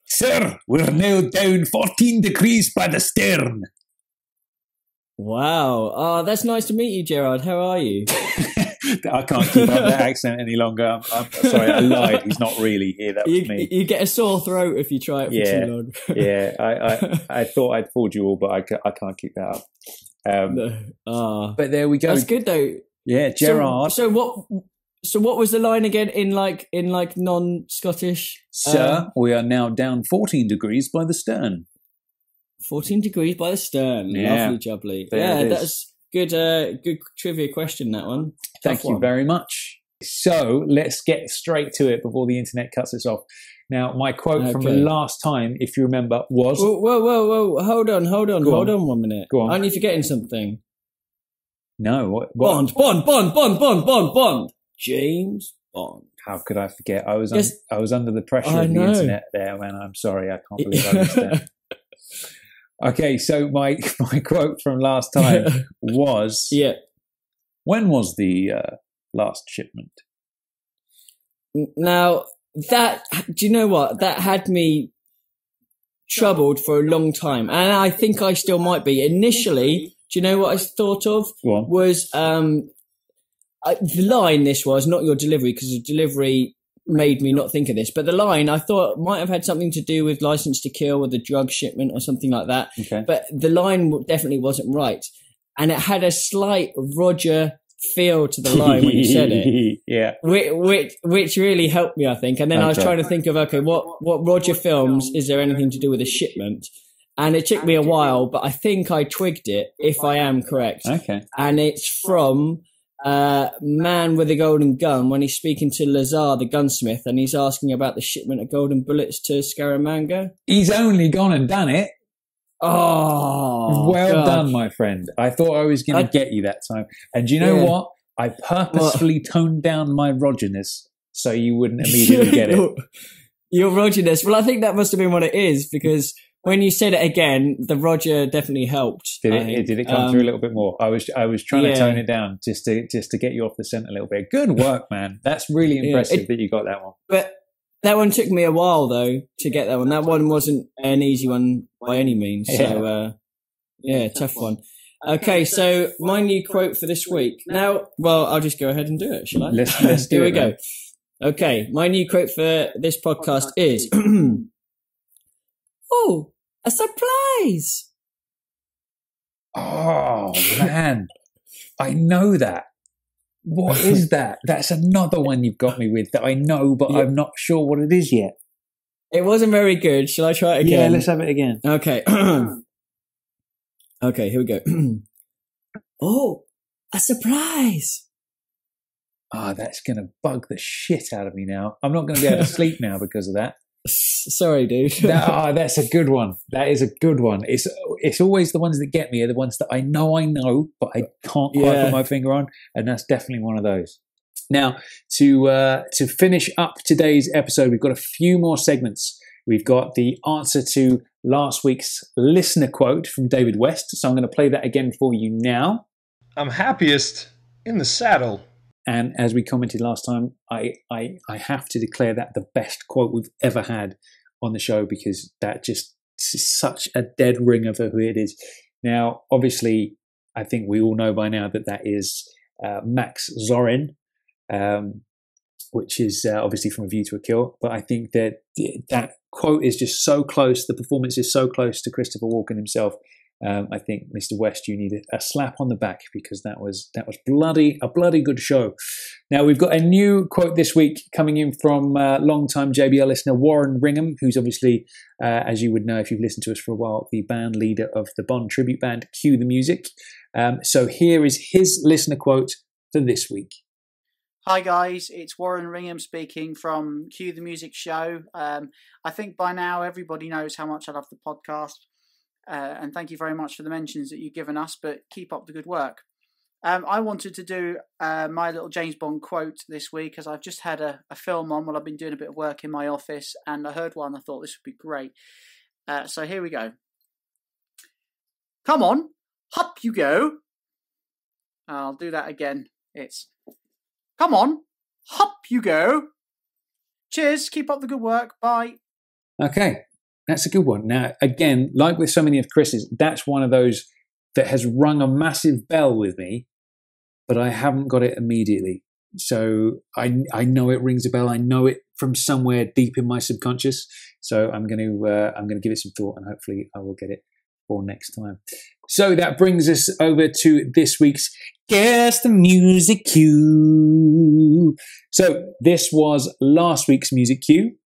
Sir, we're now down 14 degrees by the stern. Wow. Oh, that's nice to meet you, Gerard. How are you? I can't keep up that accent any longer. I'm sorry, I lied. He's not really here. That was me. You get a sore throat if you try it for too long. Yeah, I thought I'd fooled you all, but I can't keep that up. But there we go. That's good though. Yeah, Gerard. So what was the line again in non-Scottish? Sir, we are now down 14 degrees by the stern. 14 degrees by the stern. Yeah. Lovely jubbly. Yeah, that's good trivia question, that one. Thank you very much. So let's get straight to it before the internet cuts us off. Now, my quote from the last time, if you remember, was... Whoa. Hold on 1 minute. Go on. Aren't you forgetting something? No. What? Bond. James Bond. How could I forget? I was under the pressure of the internet there, man. I'm sorry. I can't believe I missed that. Okay, so my quote from last time was... Yeah. When was the last shipment? Now, do you know what? That had me troubled for a long time. And I think I still might be. Initially, do you know what I thought of? Was the line this was, not your delivery, because the delivery made me not think of this. But the line I thought might have had something to do with License to Kill or the drug shipment or something like that. Okay. But the line definitely wasn't right. And it had a slight Roger feel to the line when you said it. Yeah. Which really helped me, I think. And then I was trying to think of, what Roger films, is there anything to do with a shipment? And it took me a while, but I think I twigged it, if I am correct. Okay. And it's from Man with a Golden Gun, when he's speaking to Lazar, the gunsmith, and he's asking about the shipment of golden bullets to Scaramanga. He's only gone and done it. Oh, well done, my friend. I thought I was going to get you that time. And do you know what? I purposefully toned down my Rogerness so you wouldn't immediately get it. Your Rogerness. Well, I think that must have been what it is, because when you said it again, the Roger definitely helped. Did it come through a little bit more? I was trying to tone it down just to get you off the scent a little bit. Good work, man. That's really impressive that you got that one. But that one took me a while, though, to get that one. That one wasn't an easy one by any means. So, tough one. Okay, so my new quote for this week. Now, well, I'll just go ahead and do it, shall I? Let's do it. Here we go. Okay, my new quote for this podcast is, "Oh, A surprise! Oh, man. I know that. What is that? That's another one you've got me with that I know, but I'm not sure what it is yet. It wasn't very good. Shall I try it again? Yeah, let's have it again. Okay. Okay, here we go. Oh, a surprise! Ah, that's going to bug the shit out of me now. I'm not going to be able to sleep now because of that. Sorry, dude. That's a good one. That is a good one. It's always the ones that get me are the ones that I know, but I can't quite put my finger on, and that's definitely one of those. Now, to finish up today's episode, we've got a few more segments. We've got the answer to last week's listener quote from David West, so I'm going to play that again for you now. I'm happiest in the saddle. And as we commented last time, I have to declare that the best quote we've ever had on the show, because that just is such a dead ringer for who it is. Now, obviously, I think we all know by now that is Max Zorin, which is obviously from A View to a Kill. But I think that quote is just so close. The performance is so close to Christopher Walken himself. I think, Mr. West, you need a slap on the back, because that was a bloody good show. Now, we've got a new quote this week coming in from long-time JBL listener Warren Ringham, who's obviously, as you would know if you've listened to us for a while, the band leader of the Bond tribute band Cue the Music. So here is his listener quote for this week. Hi guys, it's Warren Ringham speaking from Cue the Music show. I think by now everybody knows how much I love the podcast. And thank you very much for the mentions that you've given us, but keep up the good work. I wanted to do my little James Bond quote this week, as I've just had a film on while I've been doing a bit of work in my office, and I heard one. I thought this would be great. So here we go. Come on, up you go. I'll do that again. It's, come on, up you go. Cheers, keep up the good work. Bye. Okay. That's a good one. Now, again, like with so many of Chris's, that's one of those that has rung a massive bell with me, but I haven't got it immediately. So I know it rings a bell. I know it from somewhere deep in my subconscious. So I'm going to give it some thought, and hopefully I will get it for next time. So that brings us over to this week's Guess the Music Cue. So this was last week's music cue.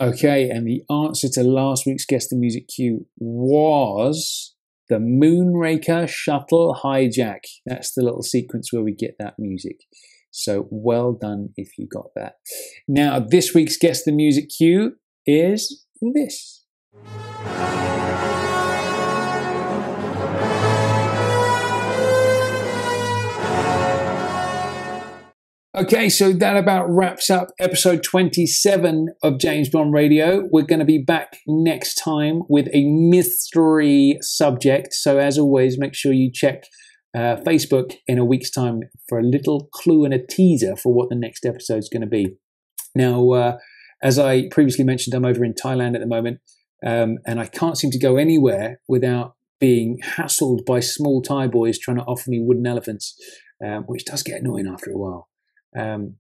Okay, and the answer to last week's Guess the Music Cue was the Moonraker Shuttle Hijack. That's the little sequence where we get that music. So well done if you got that. Now, this week's Guess the Music Cue is this. Okay, so that about wraps up episode 27 of James Bond Radio. We're going to be back next time with a mystery subject. So as always, make sure you check Facebook in a week's time for a little clue and a teaser for what the next episode is going to be. Now, as I previously mentioned, I'm over in Thailand at the moment, and I can't seem to go anywhere without being hassled by small Thai boys trying to offer me wooden elephants, which does get annoying after a while.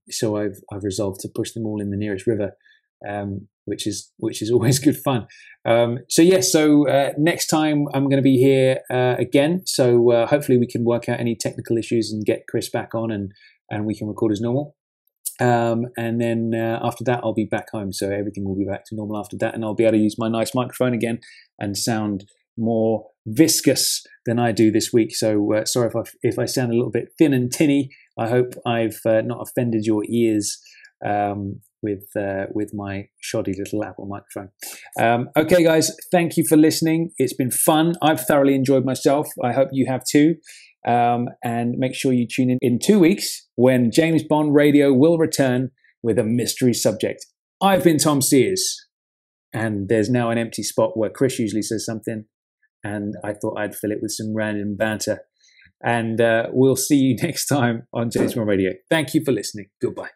So I've resolved to push them all in the nearest river, which is always good fun. So next time I'm going to be here again. So hopefully we can work out any technical issues and get Chris back on, and we can record as normal. And then after that I'll be back home, so everything will be back to normal after that, and I'll be able to use my nice microphone again and sound more viscous than I do this week. So sorry if I sound a little bit thin and tinny. I hope I've not offended your ears with my shoddy little Apple microphone. Okay, guys, thank you for listening. It's been fun. I've thoroughly enjoyed myself. I hope you have too. And make sure you tune in 2 weeks when James Bond Radio will return with a mystery subject. I've been Tom Sears, and there's now an empty spot where Chris usually says something, and I thought I'd fill it with some random banter. And we'll see you next time on James Bond Radio. Thank you for listening. Goodbye.